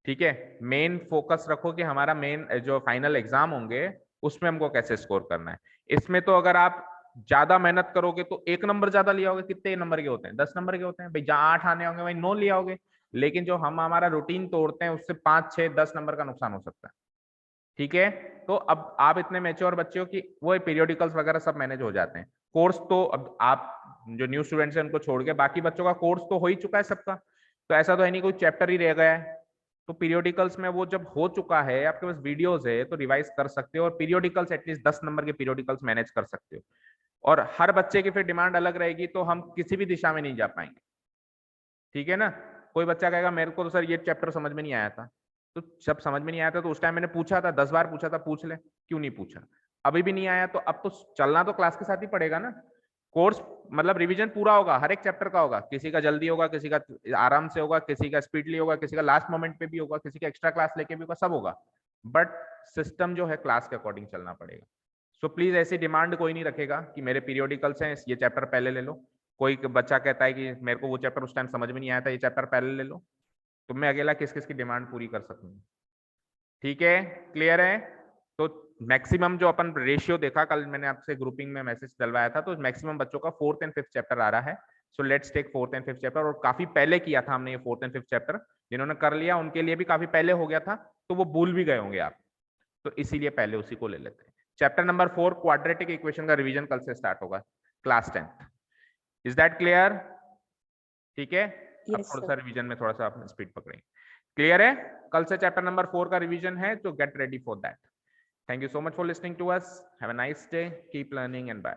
ठीक है। मेन फोकस रखो कि हमारा मेन जो फाइनल एग्जाम होंगे उसमें हमको कैसे स्कोर करना है। इसमें तो अगर आप ज्यादा मेहनत करोगे तो 1 नंबर ज्यादा लिया होगे। कितने नंबर के होते हैं? 10 नंबर के होते हैं भाई, जहां 8 आने होंगे वही 9 लिया होगे, लेकिन जो हम हमारा रूटीन तोड़ते हैं उससे 5, 6, 10 नंबर का नुकसान हो सकता है, ठीक है। तो अब आप इतने मैच्योर बच्चे हो कि वो पीरियोडिकल्स वगैरह सब मैनेज हो जाते हैं। कोर्स तो अब आप जो न्यू स्टूडेंट्स हैं उनको छोड़ के बाकी बच्चों का कोर्स तो हो ही चुका है सबका, तो ऐसा तो है नहीं कोई चैप्टर ही रह गया है। तो पीरियोडिकल्स में वो जब हो चुका है, आपके पास वीडियोस है तो रिवाइज कर सकते हो, और पीरियोडिकल्स एटलीस्ट 10 नंबर के पीरियोडिकल्स मैनेज कर सकते हो। और हर बच्चे की फिर डिमांड अलग रहेगी, तो हम किसी भी दिशा में नहीं जा पाएंगे, ठीक है ना। कोई बच्चा कहेगा मेरे को तो सर ये चैप्टर समझ में नहीं आया था, तो जब समझ में नहीं आया था तो उस टाइम मैंने पूछा था, 10 बार पूछा था, पूछ ले, क्यों नहीं पूछा? अभी भी नहीं आया तो अब तो चलना तो क्लास के साथ ही पड़ेगा ना। कोर्स मतलब रिवीजन पूरा होगा, हर एक चैप्टर का होगा, किसी का जल्दी होगा, किसी का आराम से होगा, किसी का स्पीडली होगा, किसी का लास्ट मोमेंट पे भी होगा, किसी का एक्स्ट्रा क्लास लेके भी होगा, सब होगा, बट सिस्टम जो है क्लास के अकॉर्डिंग चलना पड़ेगा। सो प्लीज ऐसी डिमांड कोई नहीं रखेगा कि मेरे पीरियोडिकल्स हैं ये चैप्टर पहले ले लो। कोई बच्चा कहता है कि मेरे को वो चैप्टर उस टाइम समझ में नहीं आया था, ये चैप्टर पहले ले लो, तो मैं अकेला किस किस की डिमांड पूरी कर सकूंगा? ठीक है, क्लियर है? तो मैक्सिमम जो अपन रेशियो देखा, कल मैंने आपसे ग्रुपिंग में मैसेज डलवाया था, तो मैक्सिमम बच्चों का 4th एंड 5th चैप्टर आ रहा है। So let's take 4th and 5th chapter, और काफी पहले किया था हमने ये 4th एंड 5th चैप्टर, जिन्होंने कर लिया उनके लिए भी काफी पहले हो गया था, तो वो भूल भी गए होंगे आप, तो इसीलिए पहले उसी को ले लेते हैं। चैप्टर नंबर 4 क्वाड्रेटिक इक्वेशन का रिवीजन कल से स्टार्ट होगा, class 10th। Is that clear? ठीक है, अब Yes, थोड़ा sir. सा रिवीजन में थोड़ा सा अपने स्पीड पकड़ेंगे। क्लियर है? कल से चैप्टर नंबर 4 का रिवीजन है, तो get ready for that. Thank you so much for listening to us, have a nice day, keep learning and bye.